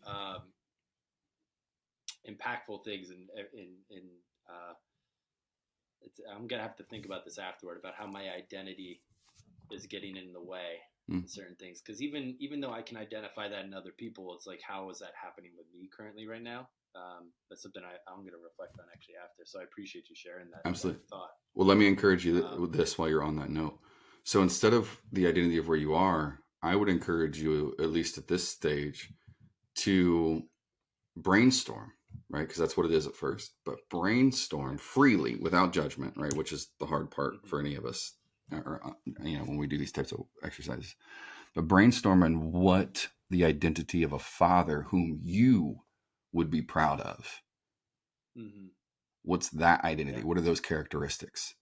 impactful things uh, I'm gonna have to think about this afterward about how my identity is getting in the way in certain things, because even though I can identify that in other people, it's like, how is that happening with me currently right now? That's something I'm going to reflect on actually after. So I appreciate you sharing that Absolutely. thought. Well, let me encourage you with this while you're on that note. So instead of the identity of where you are, I would encourage you, at least at this stage, to brainstorm, right? Because that's what it is at first, but brainstorm freely without judgment, right? Which is the hard part for any of us, or, when we do these types of exercises. But brainstorm on what the identity of a father whom you would be proud of. What's that identity? What are those characteristics?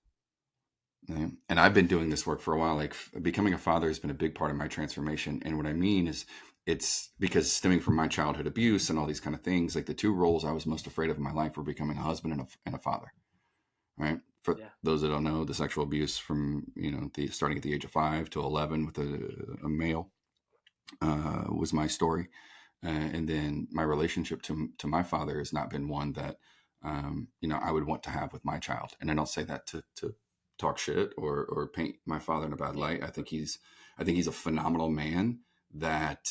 Okay. And I've been doing this work for a while. Like, becoming a father has been a big part of my transformation. And what I mean is, it's because stemming from my childhood abuse and all these kind of things, like the two roles I was most afraid of in my life were becoming a husband and a father. Right. For those that don't know, the sexual abuse from, starting at the age of 5 to 11 with a male was my story. And then my relationship to my father has not been one that, I would want to have with my child. And I don't say that to talk shit or paint my father in a bad light. I think he's a phenomenal man that,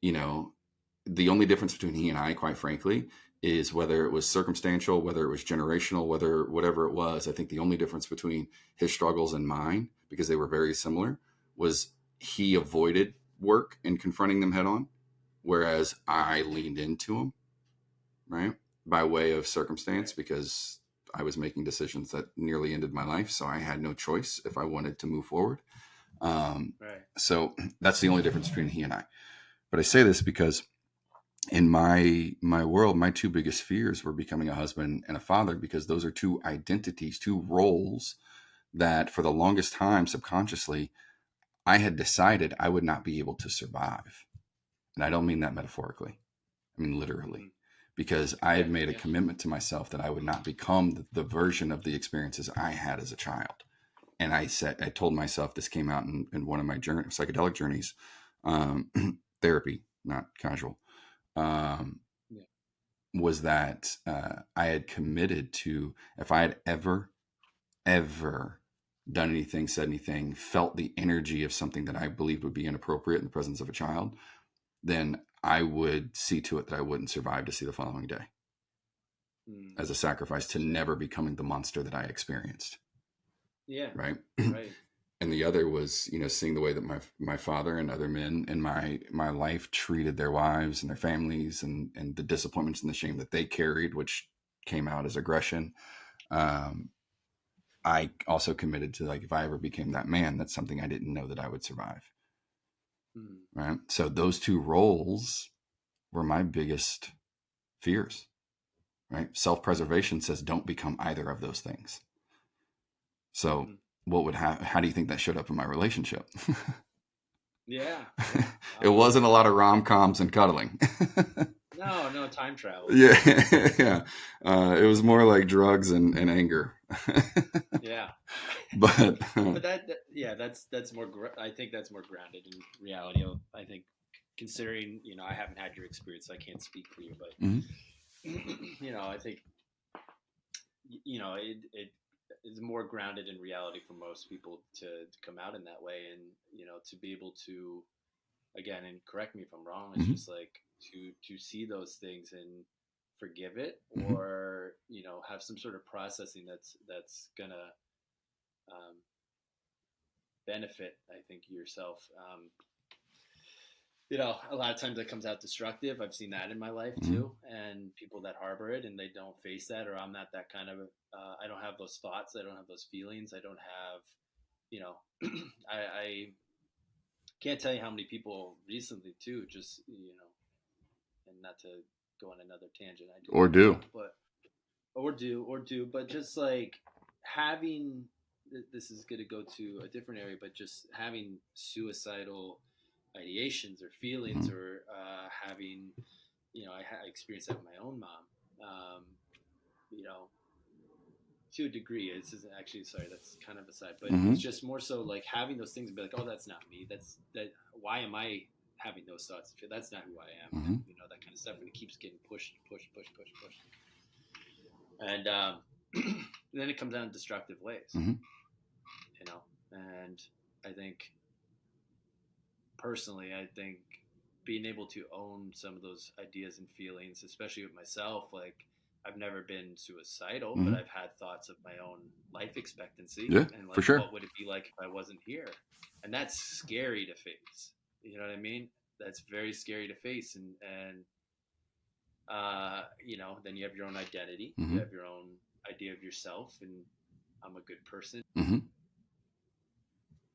the only difference between he and I, quite frankly, is whether it was circumstantial, whether it was generational, whatever it was. I think the only difference between his struggles and mine, because they were very similar, was he avoided work and confronting them head on, whereas I leaned into them, right, by way of circumstance, because I was making decisions that nearly ended my life. So I had no choice if I wanted to move forward. So that's the only difference between he and I. But I say this because in my world, my two biggest fears were becoming a husband and a father, because those are two identities, two roles that for the longest time, subconsciously, I had decided I would not be able to survive. And I don't mean that metaphorically. I mean literally, because I had made a commitment to myself that I would not become the version of the experiences I had as a child. And I told myself, this came out in one of my psychedelic journeys, therapy, not casual, was that I had committed to, if I had ever done anything, said anything, felt the energy of something that I believed would be inappropriate in the presence of a child, then I would see to it that I wouldn't survive to see the following day, as a sacrifice to never becoming the monster that I experienced. Yeah. Right. And the other was, seeing the way that my father and other men in my life treated their wives and their families, and the disappointments and the shame that they carried, which came out as aggression. I also committed to, like, if I ever became that man, that's something I didn't know that I would survive. Right. So those two roles were my biggest fears. Right. Self-preservation says don't become either of those things. So how do you think that showed up in my relationship? It wasn't a lot of rom-coms and cuddling. No time travel. Yeah. It was more like drugs and anger. But that's more. I think that's more grounded in reality. I think, considering I haven't had your experience, so I can't speak for you, but I think it is more grounded in reality for most people to come out in that way, and to be able to, again, and correct me if I'm wrong, it's just like to see those things and forgive it, or have some sort of processing that's gonna benefit, I think, yourself. A lot of times that comes out destructive. I've seen that in my life too, and people that harbor it and they don't face that, or I'm not that kind of. I don't have those thoughts. I don't have those feelings. I don't have, I can't tell you how many people recently too, just and not to go on another tangent. But just like having. This is going to go to a different area, but just having suicidal ideations or feelings, or having, I experienced that with my own mom, to a degree. This isn't actually, sorry, that's kind of aside, but it's just more so like having those things and be like, oh, that's not me. Why am I having those thoughts. That's not who I am. Mm-hmm. You know, that kind of stuff, and it keeps getting pushed. And then it comes out in destructive ways. Mm-hmm. You know, and I think personally, being able to own some of those ideas and feelings, especially with myself, like I've never been suicidal, Mm-hmm. but I've had thoughts of my own life expectancy, Yeah, and like, for sure. what would it be like if I wasn't here? And that's scary to face. You know what I mean? That's very scary to face, and you know, then you have your own identity, Mm-hmm. you have your own idea of yourself, and I'm a good person, Mm-hmm.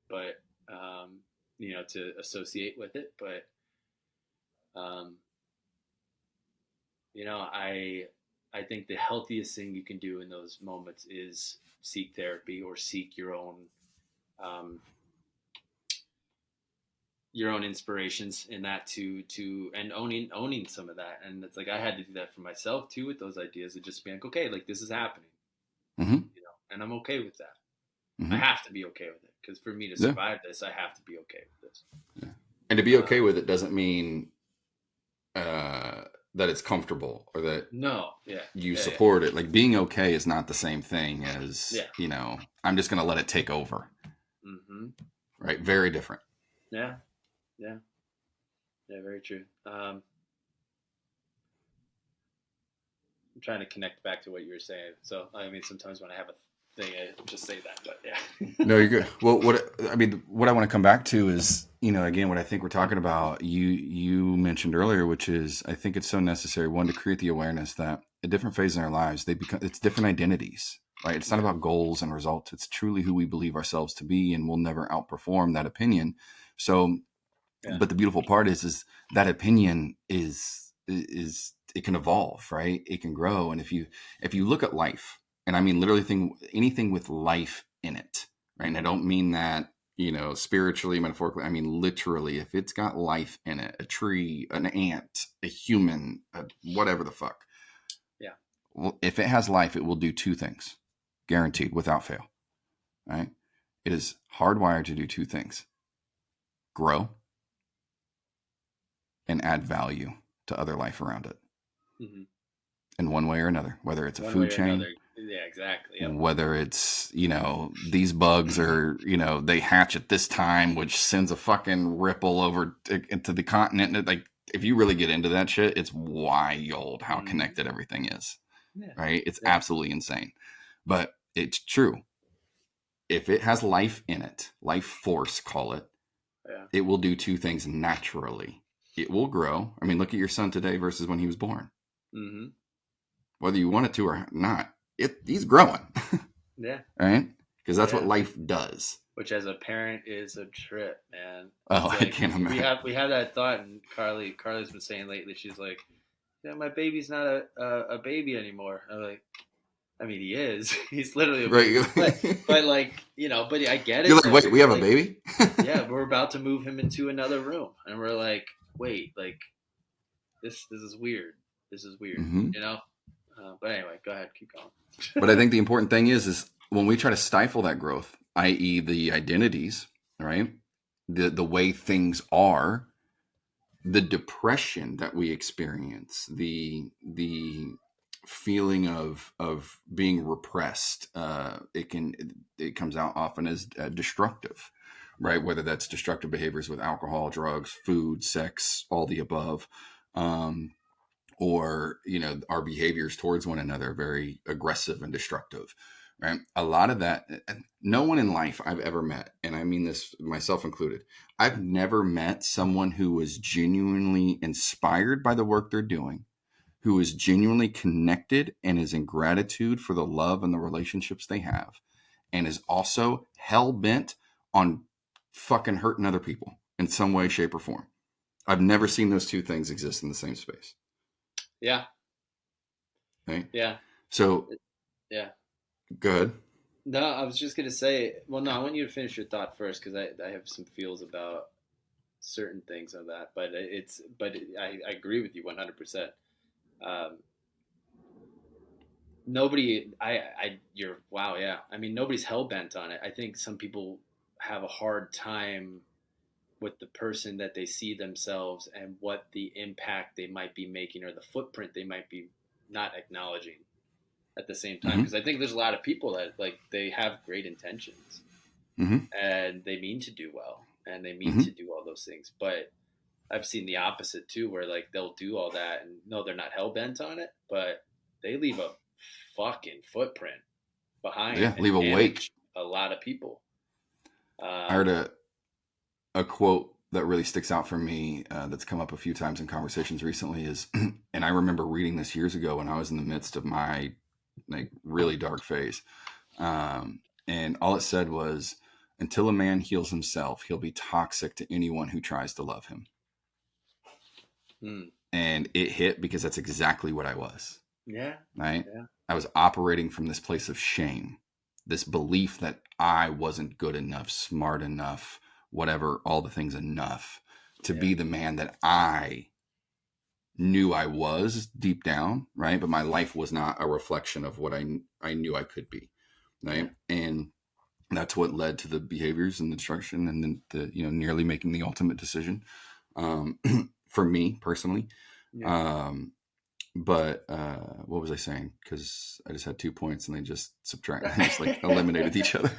but you know, to associate with it, but you know, I think the healthiest thing you can do in those moments is seek therapy or seek your own inspirations in that to and owning some of that. And it's like I had to do that for myself too with those ideas of just being like, okay, like this is happening, Mm-hmm. you know, and I'm okay with that. Mm-hmm. I have to be okay with it, because for me to survive this, I have to be okay with this. Yeah. And to be okay with it doesn't mean that it's comfortable or that you support it. Like being okay is not the same thing as, you know, I'm just going to let it take over. Mm-hmm. Right. Very different. Yeah. Very true. I'm trying to connect back to what you were saying. So, I mean, sometimes when I have a thing, I just say that, but yeah. No, you're good. Well, what I want to come back to is, you know, again, what I think we're talking about, you mentioned earlier, which is, I think it's so necessary, one, to create the awareness that at different phases in our lives, it's different identities, right? It's not about goals and results. It's truly who we believe ourselves to be, and we'll never outperform that opinion. So, but the beautiful part is that opinion is it can evolve, right? It can grow. And if you look at life, and I mean literally anything with life in it, right? And I don't mean that, you know, spiritually, metaphorically. I mean literally, if it's got life in it, a tree, an ant, a human, whatever the fuck. Yeah. Well, if it has life, it will do two things, guaranteed, without fail. Right? It is hardwired to do two things: grow and add value to other life around it. Mm-hmm. In one way or another, whether it's a One food way or chain, another. Yeah, exactly. Yep. whether it's, you know, these bugs are, you know, they hatch at this time, which sends a fucking ripple over into the continent. Like, if you really get into that shit, it's wild how connected everything is. Yeah. Right? It's absolutely insane. But it's true. If it has life in it, life force, call it, it will do two things naturally. It will grow. I mean, look at your son today versus when he was born. Mm-hmm. Whether you want it to or not, he's growing. Yeah. Right? Because that's what life does. Which, as a parent, is a trip, man. Oh, like, I can't imagine. We have that thought, and Carly's been saying lately, she's like, yeah, my baby's not a baby anymore. I'm like, I mean, he is. He's literally a baby. Right. But like, you know, but I get it. You're like, wait, we have a baby? Yeah, we're about to move him into another room. And we're like, wait, like, this is weird. This is weird, mm-hmm. You know? But anyway, go ahead, keep going. But I think the important thing is when we try to stifle that growth, i.e. the identities, right? The way things are, the depression that we experience, the feeling of being repressed, it comes out often as destructive, right? Whether that's destructive behaviors with alcohol, drugs, food, sex, all the above, or, you know, our behaviors towards one another are very aggressive and destructive, right? A lot of that, no one in life I've ever met, and I mean this myself included, I've never met someone who was genuinely inspired by the work they're doing, who is genuinely connected and is in gratitude for the love and the relationships they have, and is also hell-bent on fucking hurting other people in some way, shape, or form. I've never seen those two things exist in the same space. Yeah. Right? Yeah. So, yeah. Go ahead. No, I was just going to say, well, no, I want you to finish your thought first, because I have some feels about certain things of that, but I agree with you 100%. Wow. Yeah. I mean, nobody's hell bent on it. I think some people have a hard time with the person that they see themselves and what the impact they might be making or the footprint they might be not acknowledging at the same time. Mm-hmm. Because I think there's a lot of people that like they have great intentions Mm-hmm. and they mean to do well and they mean Mm-hmm. to do all those things, but I've seen the opposite too, where like they'll do all that and no, they're not hell bent on it, but they leave a fucking footprint behind Yeah, and leave a wake. damage a lot of people. I heard a quote that really sticks out for me that's come up a few times in conversations recently is, and I remember reading this years ago when I was in the midst of my like really dark phase. And all it said was, until a man heals himself, he'll be toxic to anyone who tries to love him. And it hit because that's exactly what I was. Yeah. Right. Yeah. I was operating from this place of shame, this belief that I wasn't good enough, smart enough, whatever, all the things enough to be the man that I knew I was deep down. Right. But my life was not a reflection of what I knew I could be. Right. Yeah. And that's what led to the behaviors and the destruction and then the, nearly making the ultimate decision for me personally. Yeah. But what was I saying? Because I just had 2 points and they just just like eliminated each other.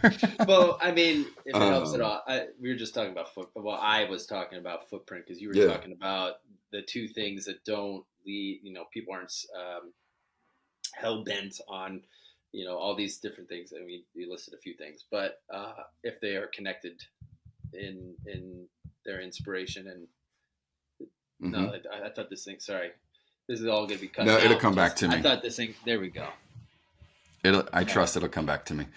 Well, I mean, if it helps at all, we were just talking about Well, I was talking about footprint because you were talking about the two things that don't lead. People aren't hell bent on, all these different things. I mean, you listed a few things, but if they are connected in their inspiration and no, I thought this thing. Sorry. This is all going to be cut. No, it'll come back to me. I thought this thing. There we go. I trust it'll come back to me.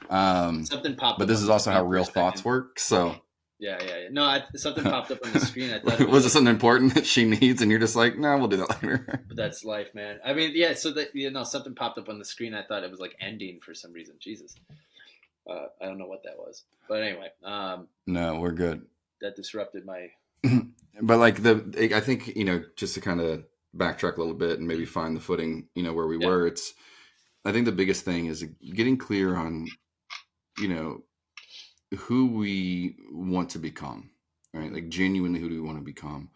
Something popped. But this is also how real thoughts work. So. Yeah. No, something popped up on the screen. I thought was it something important that she needs, and you're just like, no, we'll do that later. But that's life, man. I mean, yeah. So that something popped up on the screen. I thought it was like ending for some reason. Jesus. I don't know what that was, but anyway. No, we're good. That disrupted my. But like I think just to kind of backtrack a little bit and maybe find the footing, where we were. I think the biggest thing is getting clear on, who we want to become, right? Like genuinely, who do we want to become?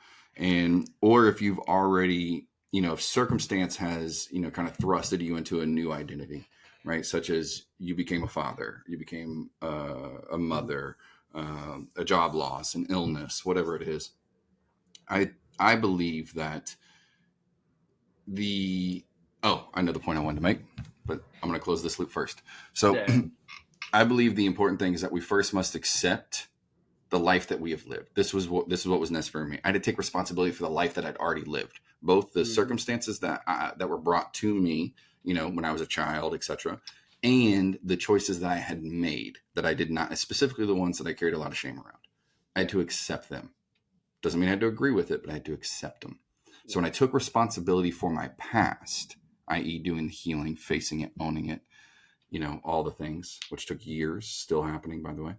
Or if you've already, if circumstance has, kind of thrusted you into a new identity, right? Such as you became a father, you became a mother, a job loss, an illness, whatever it is. I believe that I know the point I wanted to make, but I'm going to close this loop first. So I believe the important thing is that we first must accept the life that we have lived. This is what was necessary for me. I had to take responsibility for the life that I'd already lived, both the circumstances that were brought to me, when I was a child, etc., and the choices that I had made that I did not, specifically the ones that I carried a lot of shame around. I had to accept them. Doesn't mean I had to agree with it, but I had to accept them. So when I took responsibility for my past, i.e. doing the healing, facing it, owning it, all the things, which took years, still happening, by the way.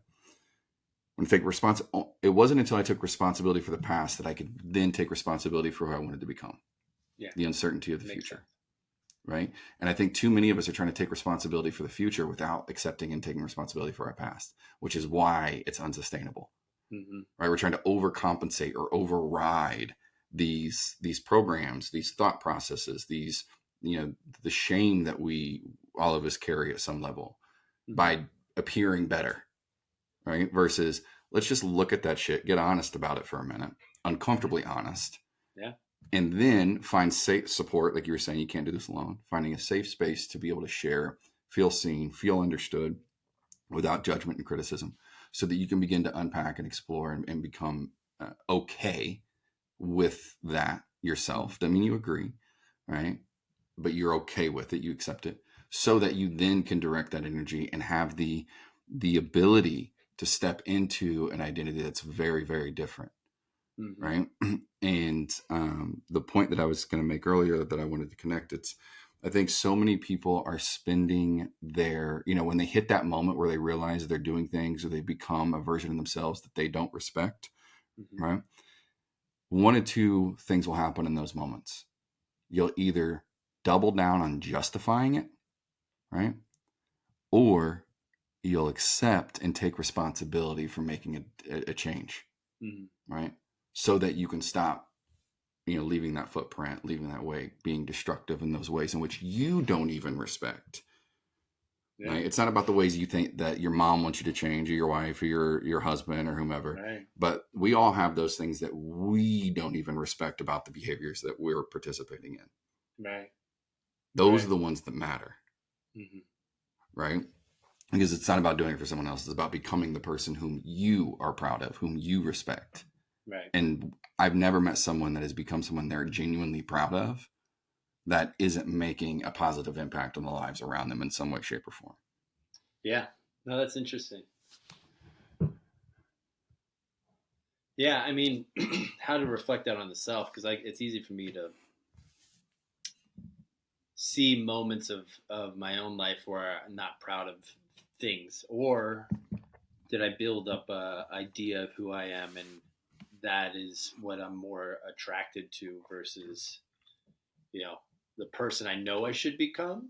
When I take it wasn't until I took responsibility for the past that I could then take responsibility for who I wanted to become. Yeah. The uncertainty of the future. Sense. Right? And I think too many of us are trying to take responsibility for the future without accepting and taking responsibility for our past, which is why it's unsustainable. Mm-hmm. Right? We're trying to overcompensate or override these programs, these thought processes, these, the shame that all of us carry at some level by appearing better, right? Versus let's just look at that shit, get honest about it for a minute, uncomfortably honest. Yeah. And then find safe support. Like you were saying, you can't do this alone. Finding a safe space to be able to share, feel seen, feel understood without judgment and criticism so that you can begin to unpack and explore and become okay with that yourself. Doesn't mean you agree, right? But you're okay with it. You accept it so that you then can direct that energy and have the ability to step into an identity that's very, very different. Mm-hmm. Right. And the point that I was going to make earlier that I wanted to connect, I think so many people are spending their, when they hit that moment where they realize they're doing things or they become a version of themselves that they don't respect, right? One of two things will happen in those moments. You'll either double down on justifying it, right? Or you'll accept and take responsibility for making a change. Mhm. right? So that you can stop, leaving that footprint, leaving that way, being destructive in those ways in which you don't even respect. Yeah. Right? It's not about the ways you think that your mom wants you to change, or your wife, or your husband, or whomever. Right. But we all have those things that we don't even respect about the behaviors that we're participating in. Right. Those Right. are the ones that matter, Mm-hmm. right? Because it's not about doing it for someone else. It's about becoming the person whom you are proud of, whom you respect. Right. And I've never met someone that has become someone they're genuinely proud of that isn't making a positive impact on the lives around them in some way, shape, or form. Yeah. No, that's interesting. Yeah, I mean, how to reflect that on the self, because it's easy for me to see moments of my own life where I'm not proud of things, or did I build up a idea of who I am, and that is what I'm more attracted to versus, the person I know I should become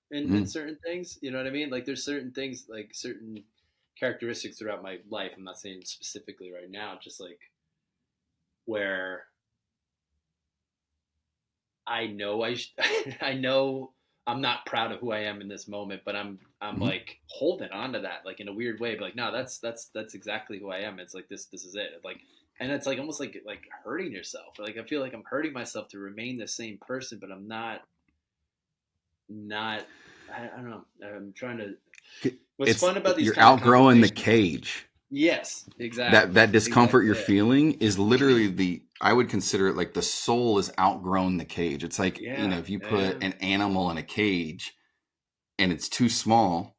in Mm-hmm. certain things. You know what I mean? Like there's certain things, like certain characteristics throughout my life. I'm not saying specifically right now, just like where I know I know I'm not proud of who I am in this moment, but I'm Mm-hmm. like holding on to that, like in a weird way, but like, no, that's exactly who I am. It's like this is it. Like, and it's like almost like hurting yourself. Like I feel like I'm hurting myself to remain the same person, but I'm not. I don't know. I'm trying to. What's fun about these You're kind of outgrowing the conversations? cage. Yes, exactly. That discomfort Exactly. you're Yeah. feeling is literally I would consider it like the soul has outgrown the cage. It's like, Yeah. if you Yeah. put an animal in a cage and it's too small,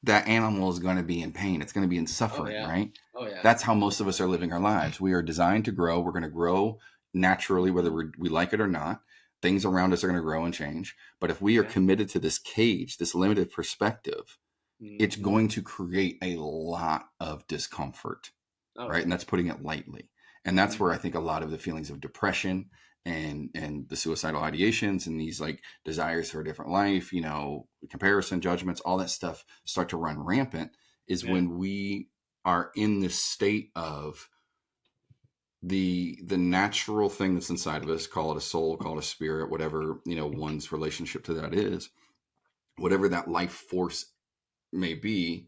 that animal is going to be in pain. It's going to be in Oh suffering, yeah. right? Oh yeah. That's how most of us are living our lives. We are designed to grow. We're going to grow naturally, whether we like it or not. Things around us are going to grow and change. But if we are Yeah. committed to this cage, this limited perspective, it's Mm-hmm. going to create a lot of discomfort, Oh right? yeah. And that's putting it lightly. And that's where I Mm-hmm. think a lot of the feelings of depression and the suicidal ideations and these like desires for a different life, comparison, judgments, all that stuff start to run rampant is Yeah. when we are in this state of the natural thing that's inside of us, call it a soul, call it a spirit, whatever, one's relationship to that is, whatever that life force may be,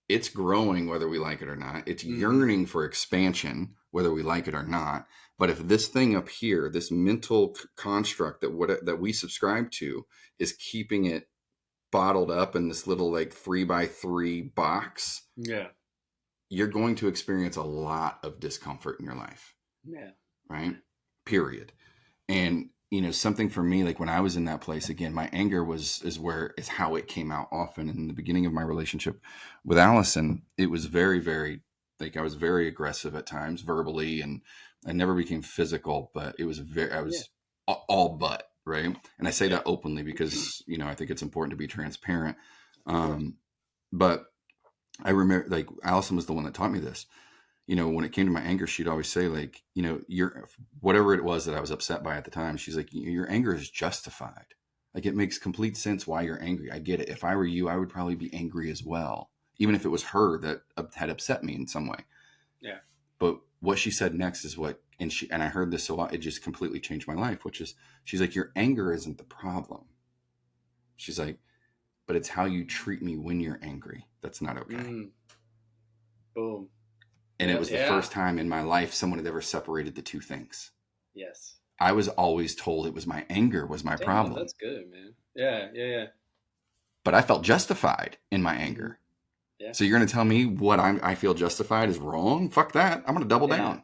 it's growing whether we like it or not. It's Mm-hmm. yearning for expansion whether we like it or not. But if this thing up here, this mental construct that we subscribe to is keeping it bottled up in this little like 3x3 box, Yeah. you're going to experience a lot of discomfort in your life, Yeah. right? Period. And something for me, like when I was in that place again, my anger is how it came out often in the beginning of my relationship with Allison. It was very, very, like I was very aggressive at times verbally, and I never became physical, but I Yeah. was all but, right. And I say Yeah. that openly because I think it's important to be transparent. Of course. But I remember, like, Allison was the one that taught me this. When it came to my anger, she'd always say, like, you're whatever it was that I was upset by at the time. She's like, your anger is justified. Like, it makes complete sense why you're angry. I get it. If I were you, I would probably be angry as well, even if it was her that had upset me in some way. Yeah. But what she said next is and I heard this so it just completely changed my life, which is, she's like, your anger isn't the problem. She's like, but it's how you treat me when you're angry. That's not okay. Mm. Boom. And it Yeah. was the Yeah. first time in my life someone had ever separated the two things. Yes. I was always told it was my anger was my Damn, problem, that's good, man. Yeah. Yeah. Yeah. but I felt justified in my Mm-hmm. anger. Yeah. So you're going to tell me what I feel justified is wrong? Fuck that. I'm going to double Yeah. down.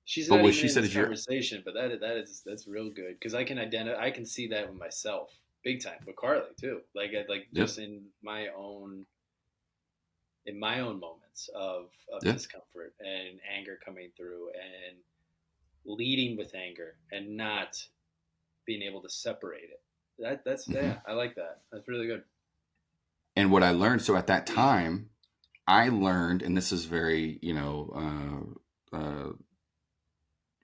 She's But not what even she in said this is conversation, but that's real good because I can I can see that with myself big time with Carly too. Like yep, just in my own moments of yep, discomfort and anger coming through and leading with anger and not being able to separate it. That's mm-hmm. yeah, I like that. That's really good. And what I learned, so at that time, I learned, and this is very,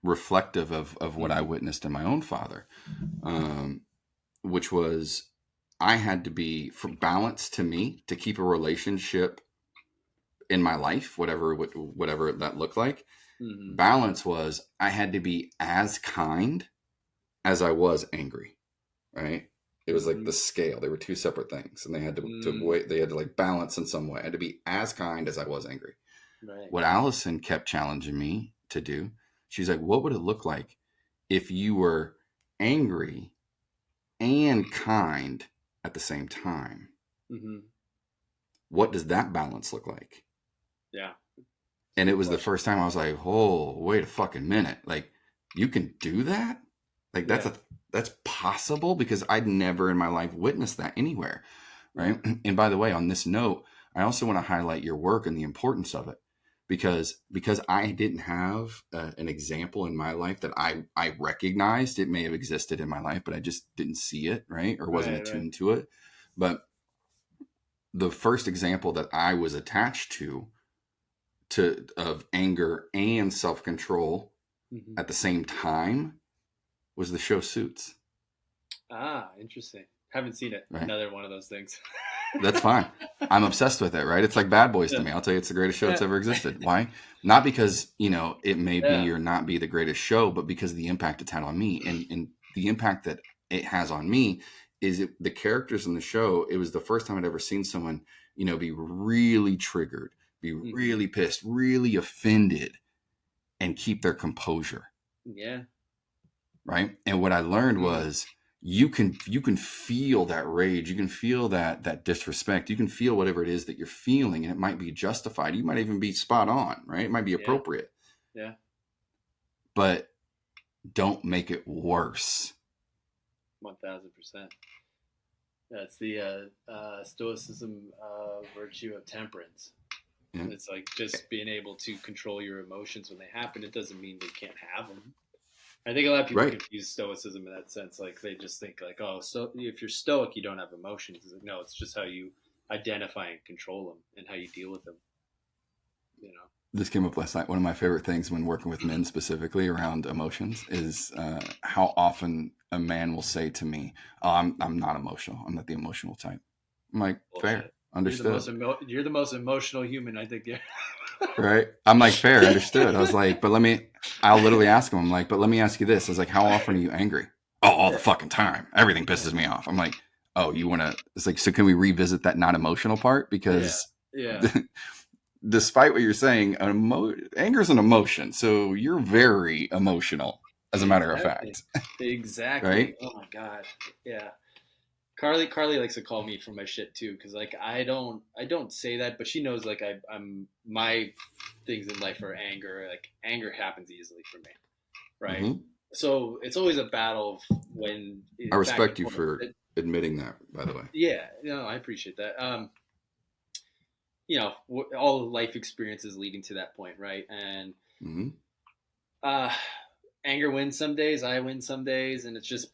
reflective of what I Mm-hmm. witnessed in my own father, which was I had to be, for balance to me, to keep a relationship in my life, whatever that looked like. Mm-hmm. Balance was I had to be as kind as I was angry, right? It was like the scale. They were two separate things, and they had to wait. They had to like balance in some way. I had to be as kind as I was angry. Right. What Allison kept challenging me to do, she's like, what would it look like if you were angry and kind at the same time? Mm-hmm. What does that balance look like? Yeah. And it was the first time I was like, oh, wait a fucking minute. Like, you can do that? Like, that's possible, because I'd never in my life witnessed that anywhere. Right. Yeah. And by the way, on this note, I also want to highlight your work and the importance of it, because I didn't have an example in my life that I recognized. It may have existed in my life, but I just didn't see it. Right. Or wasn't attuned to it. But the first example that I was attached to of anger and self-control at the same time was the show Suits. Ah, interesting. Haven't seen it. Right? Another one of those things. That's fine. I'm obsessed with it, right? It's like Bad Boys to me. I'll tell you, it's the greatest show that's ever existed. Why? Not because, it may be or not be the greatest show, but because of the impact it's had on me. And the impact that it has on me is the characters in the show. It was the first time I'd ever seen someone, be really triggered, be really pissed, really offended, and keep their composure. Yeah. Right. And what I learned was you can feel that rage. You can feel that disrespect. You can feel whatever it is that you're feeling, and it might be justified. You might even be spot on, right? It might be appropriate. Yeah. But don't make it worse. 1000%. That's the stoicism virtue of temperance. Yeah. It's like just being able to control your emotions when they happen. It doesn't mean they can't have them. I think a lot of people confuse stoicism in that sense. Like they just think like, oh, so if you're stoic, you don't have emotions. It's like, no, it's just how you identify and control them and how you deal with them. This came up last night. One of my favorite things when working with men specifically around emotions is how often a man will say to me, oh, I'm not emotional. I'm not the emotional type. I'm like, fair. Understood. You're the most emotional human, I think. Yeah. Right. I'm like, fair, understood. I was like, I'll literally ask him, I'm like, but let me ask you this. I was like, how often are you angry? Oh, all the fucking time. Everything pisses me off. I'm like, oh, you want to, it's like, so can we revisit that not emotional part? Because despite what you're saying, anger is an emotion. So you're very emotional, as a matter of fact. Exactly. Right? Oh my God. Yeah. Carly likes to call me for my shit too, because like I don't say that, but she knows like I'm my things in life are anger. Like anger happens easily for me, right? Mm-hmm. So it's always a battle of when. I respect you for admitting that, by the way. Yeah, I appreciate that. All life experiences leading to that point, right? And anger wins some days, I win some days, and it's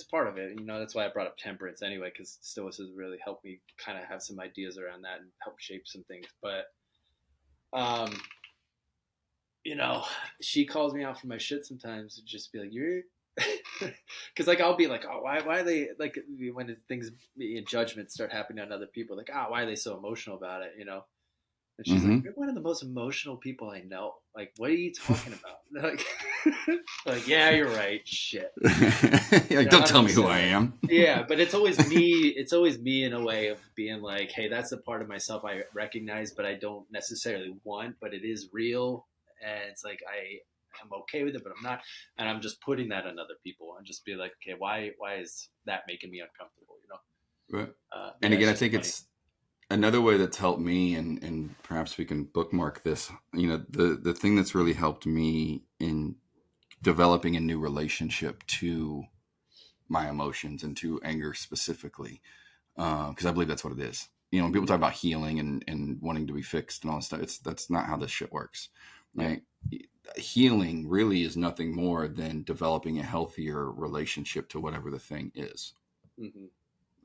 part of it. That's why I brought up temperance anyway, because stoicism really helped me kind of have some ideas around that and help shape some things. But, she calls me out for my shit sometimes and just be like, you're, because like I'll be like, oh, why are they like when things in judgment start happening on other people, like, oh, why are they so emotional about it? And she's like, you're one of the most emotional people I know. Like, what are you talking about? Like, yeah, you're right. Shit. Like, don't tell me who I am. Yeah, but it's always me. It's always me in a way of being like, hey, that's a part of myself I recognize, but I don't necessarily want, but it is real. And it's like, I'm okay with it, but I'm not. And I'm just putting that on other people and just be like, okay, why is that making me uncomfortable? Right. And again, I think it's another way that's helped me, and perhaps we can bookmark this, the thing that's really helped me in developing a new relationship to my emotions and to anger specifically, because I believe that's what it is. When people talk about healing and wanting to be fixed and all this stuff, that's not how this shit works, right? Healing really is nothing more than developing a healthier relationship to whatever the thing is,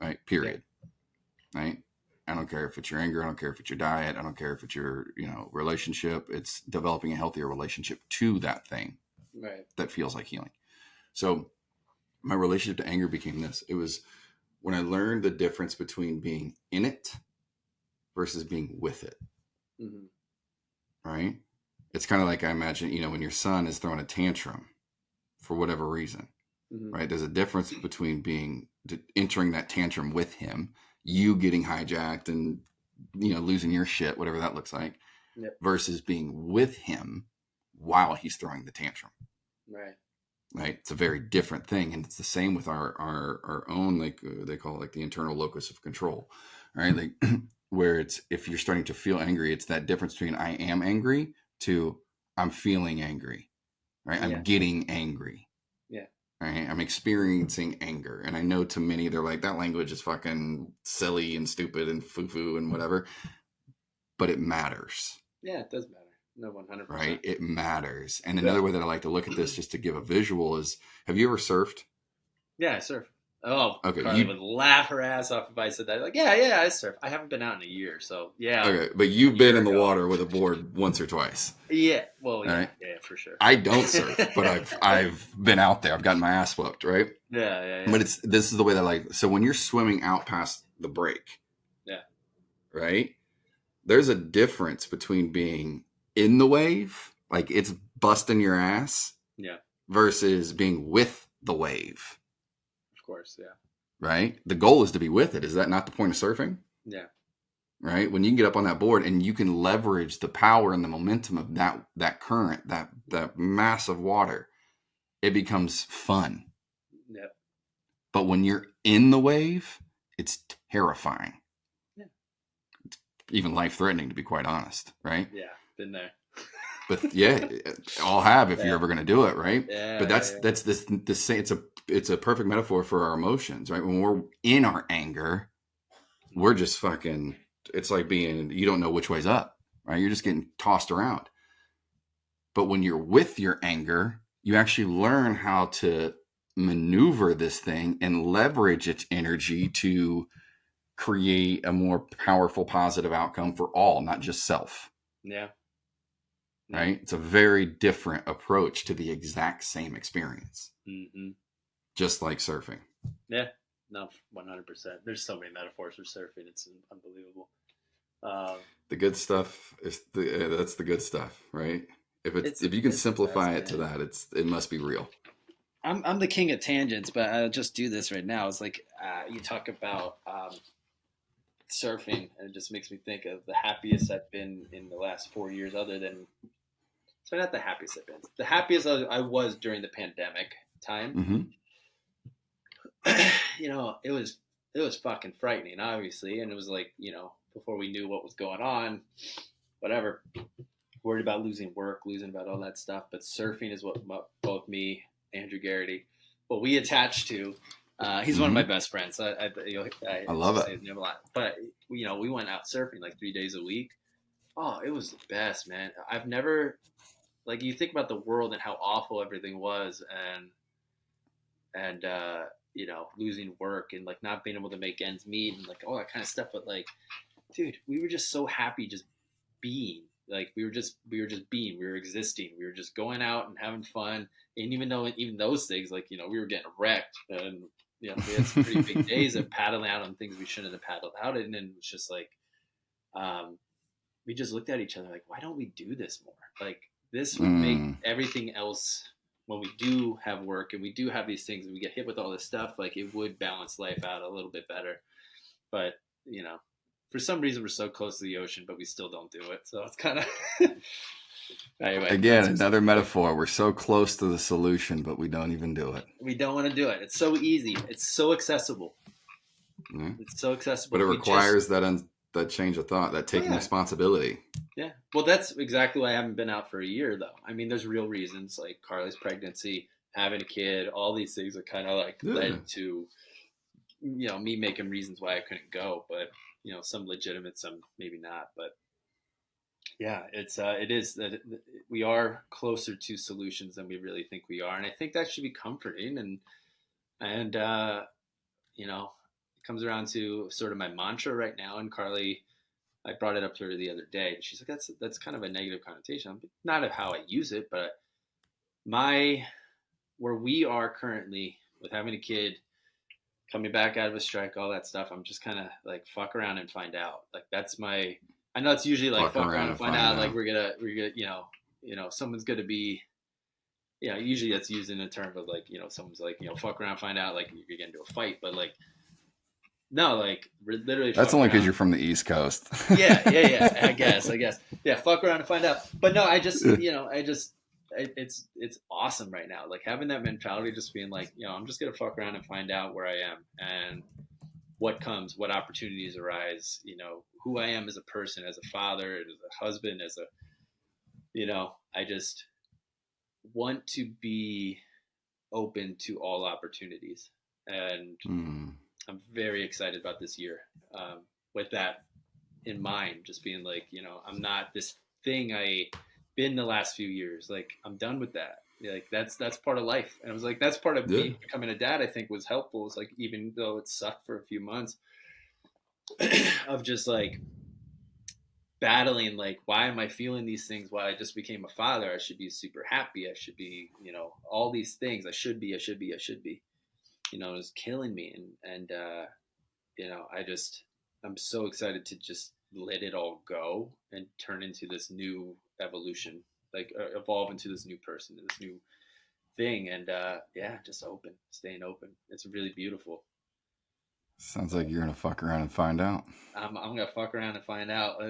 right? Period. Yeah. Right? I don't care if it's your anger. I don't care if it's your diet. I don't care if it's your, relationship. It's developing a healthier relationship to that thing, right, that feels like healing. So my relationship to anger became this. It was when I learned the difference between being in it versus being with it. Mm-hmm. Right? It's kind of like, I imagine, when your son is throwing a tantrum for whatever reason, Mm-hmm. right? There's a difference between entering that tantrum with him, you getting hijacked and, losing your shit, whatever that looks like, Yep. versus being with him while he's throwing the tantrum. Right. Right. It's a very different thing. And it's the same with our own, like they call it, like the internal locus of control, right? Like where it's, if you're starting to feel angry, it's that difference between I am angry to I'm feeling angry, right? Yeah. I'm getting angry. Yeah. Right? I'm experiencing anger. And I know to many, they're like, that language is fucking silly and stupid and foo-foo and whatever, but it matters. Yeah, it does matter. No, 100%. Right? It matters. And another way that I like to look at this, just to give a visual, is, have you ever surfed? Yeah, I surf. Oh, okay. Carly would laugh her ass off if I said that. Like, yeah, I surf. I haven't been out in a year, so yeah. Okay, but you've been in the water with a board once or twice. Yeah, well, yeah, right? Yeah, for sure. I don't surf, but I've been out there. I've gotten my ass whooped, right? Yeah. But this is the way that I like. So when you're swimming out past the break, yeah, right? There's a difference between being in the wave, like it's busting your ass, yeah, versus being with the wave. Of course, yeah. Right? The goal is to be with it. Is that not the point of surfing? Yeah. Right? When you can get up on that board and you can leverage the power and the momentum of that current, that mass of water, it becomes fun. Yeah. But when you're in the wave, it's terrifying. Yeah. It's even life-threatening, to be quite honest, right? Yeah, been there. But yeah, all have if you're ever going to do it, right? Yeah. But that's this it's a perfect metaphor for our emotions, right? When we're in our anger, we're just fucking, it's like being, you don't know which way's up, right? You're just getting tossed around. But when you're with your anger, you actually learn how to maneuver this thing and leverage its energy to create a more powerful, positive outcome for all, not just self. Yeah. Right? It's a very different approach to the exact same experience. Mm-hmm. Just like surfing. Yeah. No, 100%. There's so many metaphors for surfing. It's unbelievable. The good stuff is that's the good stuff, right? If you can simplify it to that, it must be real. I'm the king of tangents, but I'll just do this right now. It's like you talk about surfing, and it just makes me think of the happiest I've been in the last 4 years, other than, so not the happiest I've been. The happiest I was during the pandemic time. Mm-hmm. It was fucking frightening, obviously, and it was like, before we knew what was going on, whatever, worried about losing work, losing about all that stuff. But surfing is what both me, Andrew Garrity, what we attached to. He's one of my best friends. I love it. His name a lot. But we went out surfing like 3 days a week. Oh, it was the best, man. I've never, like, you think about the world and how awful everything was, and losing work and like not being able to make ends meet and like all that kind of stuff. But like, dude, we were just so happy just being. Like we were just being, we were existing, we were just going out and having fun. And even those things, like, we were getting wrecked, and we had some pretty big days of paddling out on things we shouldn't have paddled out in. And it's just like, we just looked at each other like, why don't we do this more? Like, this would make everything else, when we do have work and we do have these things and we get hit with all this stuff, like it would balance life out a little bit better. But, for some reason we're so close to the ocean, but we still don't do it. So it's kind of, anyway. Again, another metaphor. We're so close to the solution, but we don't even do it. We don't want to do it. It's so easy. It's so accessible. Yeah. It's so accessible. But it requires that change of thought, that taking responsibility. Yeah. Well, that's exactly why I haven't been out for a year, though. I mean, there's real reasons, like Carly's pregnancy, having a kid, all these things are kind of like led to, me making reasons why I couldn't go. But, some legitimate, some maybe not. But yeah, it is that we are closer to solutions than we really think we are. And I think that should be comforting. And it comes around to sort of my mantra right now. And Carly, I brought it up to her the other day. She's like, that's kind of a negative connotation. Not of how I use it, but where we are currently with having a kid, coming back out of a strike, all that stuff. I'm just kind of like fuck around and find out. Like that's my. I know it's usually like fuck around and find out. Like we're gonna someone's gonna be. Usually that's used in a term of like someone's like fuck around, find out like you're getting into a fight, but like no, like literally. That's only because you're from the East Coast. yeah. I guess. Yeah, fuck around and find out. But no, it's awesome right now. Like having that mentality, just being like, I'm just gonna fuck around and find out where I am and what comes, what opportunities arise. Who I am as a person, as a father, as a husband, I just want to be open to all opportunities, and I'm very excited about this year with that in mind, just being like, I'm not this thing I been the last few years. Like I'm done with that. Like that's part of life. And I was like, that's part of me becoming a dad, I think was helpful. It's like, even though it sucked for a few months of just like battling, like, why am I feeling these things? Why I just became a father. I should be super happy. I should be, all these things. I should be. It was killing me. And I'm so excited to just let it all go and turn into this new evolution, like evolve into this new person, this new thing. And just staying open. It's really beautiful. Sounds like you're gonna fuck around and find out. I'm gonna fuck around and find out.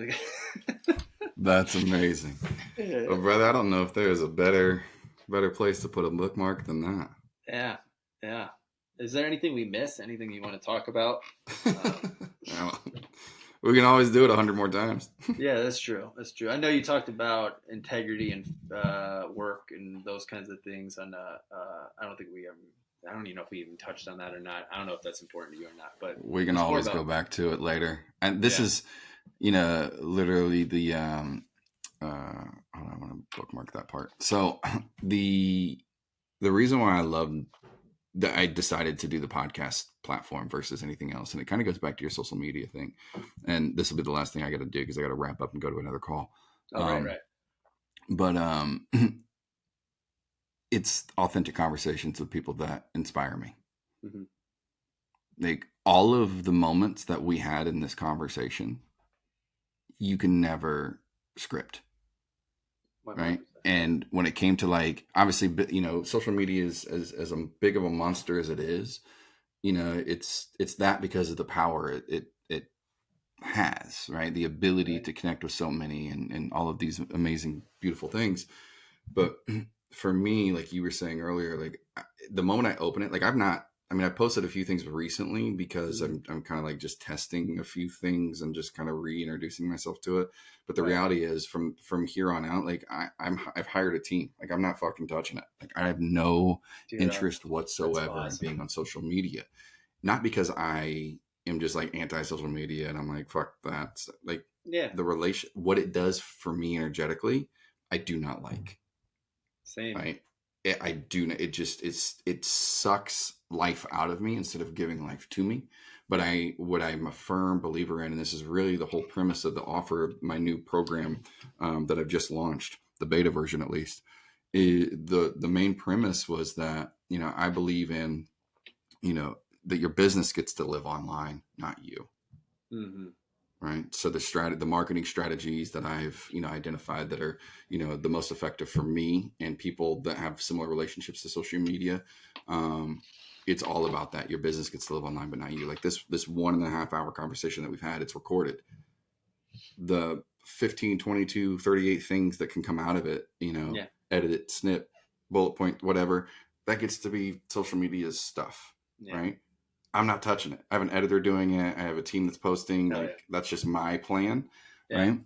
That's amazing. Well, brother, I don't know if there's a better place to put a bookmark than that. Yeah. Is there anything we miss? Anything you want to talk about? We can always do it 100 more times. Yeah, that's true. I know you talked about integrity and work and those kinds of things. And I don't even know if we even touched on that or not. I don't know if that's important to you or not. But we can always go back to it later. And this is, literally the. Hold on, I want to bookmark that part. So the reason why I decided to do the podcast platform versus anything else. And it kind of goes back to your social media thing. And this will be the last thing I got to do because I got to wrap up and go to another call. Right. But it's authentic conversations with people that inspire me. Mm-hmm. Like all of the moments that we had in this conversation, you can never script. 100%. Right. And when it came to like, obviously, social media is as big of a monster as it is, it's that because of the power it has, right? The ability to connect with so many and all of these amazing, beautiful things. But for me, like you were saying earlier, like the moment I open it, like I posted a few things recently because I'm kind of like just testing a few things and just kind of reintroducing myself to it. But the reality is from here on out, like I've hired a team. Like I'm not fucking touching it. Like I have no interest whatsoever in being on social media. Not because I am just like anti-social media and I'm like, fuck that. Like the what it does for me energetically, I do not like. Same. Right. I do. It sucks life out of me instead of giving life to me. But what I'm a firm believer in, and this is really the whole premise of the offer of my new program that I've just launched, the beta version at least. The main premise was that, I believe in, that your business gets to live online, not you. Mm-hmm. Right. So the marketing strategies that I've, identified that are, the most effective for me and people that have similar relationships to social media. It's all about that. Your business gets to live online, but not you. Like this 1.5 hour conversation that we've had, it's recorded. The 15, 22, 38 things that can come out of it, edit it, snip, bullet point, whatever, that gets to be social media's stuff. Yeah. Right. I'm not touching it. I have an editor doing it. I have a team that's posting. That's just my plan. Yeah. Right.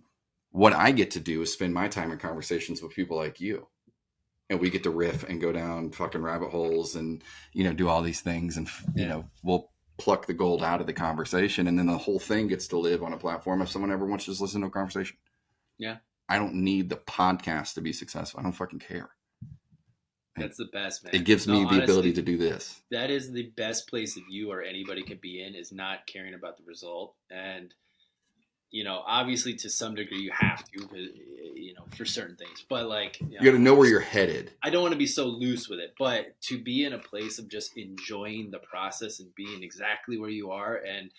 What I get to do is spend my time in conversations with people like you. And we get to riff and go down fucking rabbit holes and, do all these things. And, we'll pluck the gold out of the conversation. And then the whole thing gets to live on a platform if someone ever wants to just listen to a conversation. Yeah. I don't need the podcast to be successful. I don't fucking care. That's the best, man. It gives me the ability to do this. That is the best place that you or anybody can be in, is not caring about the result. And obviously to some degree you have to, for certain things, but like, you got to know where you're headed. I don't want to be so loose with it, but to be in a place of just enjoying the process and being exactly where you are, and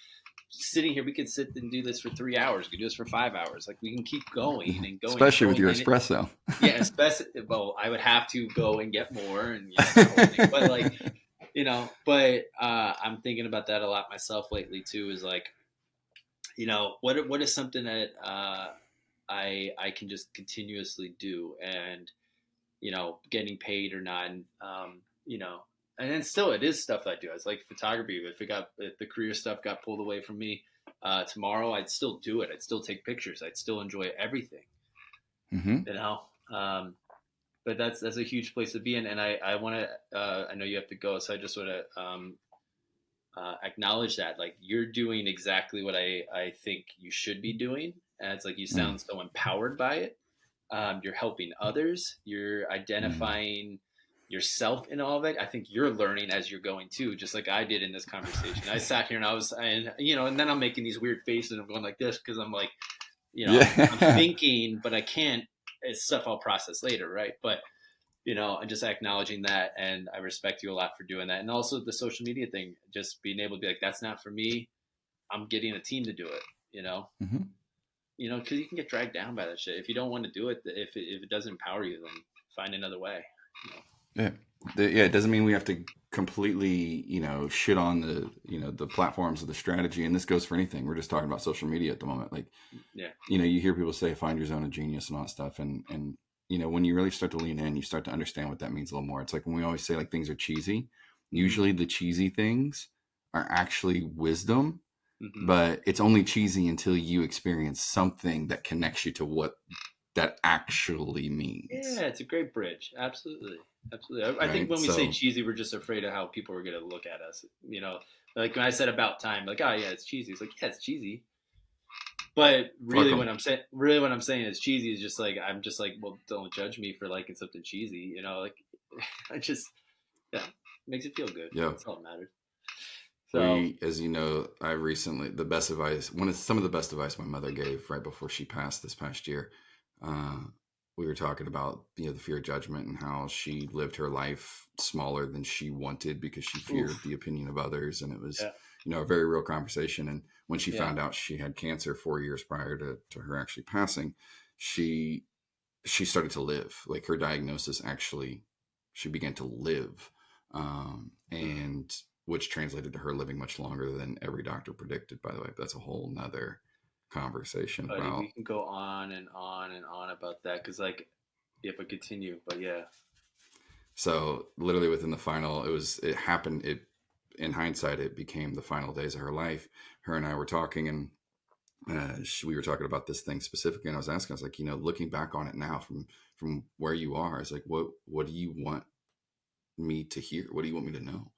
sitting here, we could sit and do this for 3 hours. We could do this for 5 hours. Like, we can keep going and going. Especially and with your going. espresso. Yeah, especially. Well, I would have to go and get more, and that whole thing. But like, I'm thinking about that a lot myself lately too. Is like, what is something that I can just continuously do, and getting paid or not, and and then still it is stuff that I do. It's like photography. If the career stuff got pulled away from me tomorrow, I'd still do it. I'd still take pictures. I'd still enjoy everything. Mm-hmm. But that's a huge place to be in, and I want to. I know you have to go, so I just want to acknowledge that, like, you're doing exactly what I think you should be doing, and it's like you sound so empowered by it. You're helping others. You're identifying yourself in all of it. I think you're learning as you're going too, just like I did in this conversation. I sat here and then I'm making these weird faces and I'm going like this because I'm like, I'm thinking, but I can't. It's stuff I'll process later, right? But I'm just acknowledging that, and I respect you a lot for doing that. And also the social media thing, just being able to be like, that's not for me. I'm getting a team to do it. Mm-hmm. Because you can get dragged down by that shit. If you don't want to do it, if it doesn't empower you, then find another way. Yeah. It doesn't mean we have to completely, shit on the platforms of the strategy. And this goes for anything. We're just talking about social media at the moment. Like, you hear people say, find your zone of genius and all that stuff. And when you really start to lean in, you start to understand what that means a little more. It's like when we always say like things are cheesy, usually the cheesy things are actually wisdom, but it's only cheesy until you experience something that connects you to what that actually means. Yeah, it's a great bridge. Absolutely. I think when we say cheesy, we're just afraid of how people are going to look at us. Like when I said about time, like, oh yeah, it's cheesy. It's like, yeah, it's cheesy. But really, what I'm saying is cheesy is just like, I'm just like, well, don't judge me for liking something cheesy. Like, I just, it makes it feel good. Yeah, that's all that matters. So, as you know, I recently, some of the best advice my mother gave right before she passed this past year. We were talking about the fear of judgment and how she lived her life smaller than she wanted because she feared the opinion of others, and it was a very real conversation. And when she found out she had cancer 4 years prior to her actually passing, she started to live. Like, her diagnosis, actually, she began to live, and which translated to her living much longer than every doctor predicted, by the way. But that's a whole nother conversation. We can go on and on and on about that, because like, if I continue, but yeah. So literally within the final, it happened. In hindsight, it became the final days of her life. Her and I were talking, and we were talking about this thing specifically. And I was asking, like, looking back on it now from where you are, it's like, what do you want me to hear? What do you want me to know?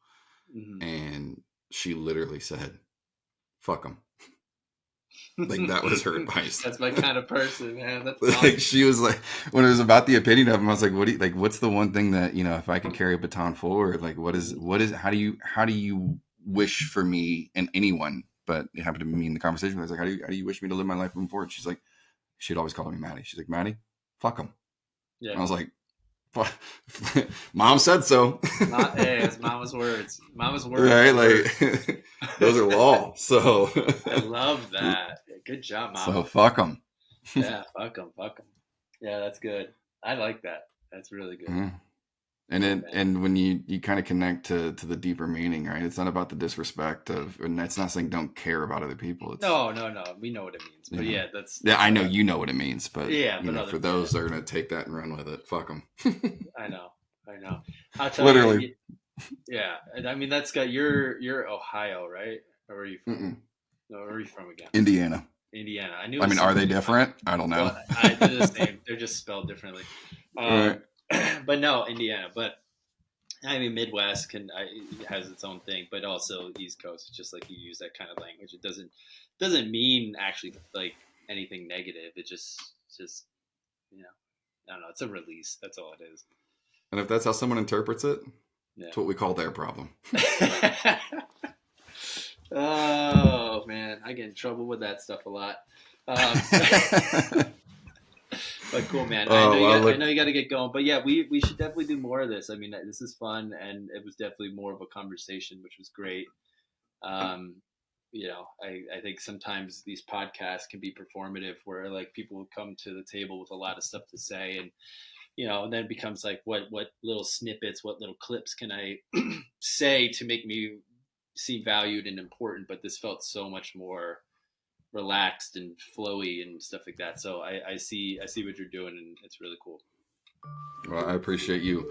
Mm-hmm. And she literally said, "Fuck them." Like, that was her advice. That's my kind of person, man. That's awesome. Like, she was like, when it was about the opinion of him, I was like, what's the one thing that, if I could carry a baton forward, like, what is, how do you wish for me and anyone, but it happened to be me in the conversation. I was like, how do you wish me to live my life moving forward? She's like, she'd always call me Maddie. She's like, Maddie, fuck him. Yeah. And I was like, Mom said so. Hey, it's Mama's words. Mama's words. Right? Like, those are law. So I love that. Good job, Mama. So fuck them. Yeah, fuck them. Yeah, that's good. I like that. That's really good. Mm-hmm. And when you kind of connect to the deeper meaning, right? It's not about the disrespect and it's not saying don't care about other people. No. We know what it means. But yeah, that's I know you know what it means. But for those that are going to take that and run with it, fuck them. I know. I'll tell literally. Yeah, I mean, that's got you're Ohio, right? Or are you from? Mm-mm. No, where are you from again? Indiana. I knew. I mean, are they different? I don't know. Well, they're the same. They're just spelled differently. Right. But no, Indiana. But I mean, Midwest has its own thing, but also East Coast. It's just like you use that kind of language. It doesn't mean actually like anything negative. It just I don't know. It's a release. That's all it is. And if that's how someone interprets it, it's what we call their problem. Oh man, I get in trouble with that stuff a lot. But cool, man. Oh, well, I look, know you got to get going. But yeah, we should definitely do more of this. I mean, this is fun, and it was definitely more of a conversation, which was great. Um, I think sometimes these podcasts can be performative, where like people will come to the table with a lot of stuff to say, and and then it becomes like, what little snippets, what little clips can I say to make me seem valued and important? But this felt so much more relaxed and flowy and stuff like that. So I see what you're doing, and it's really cool. well, I appreciate you.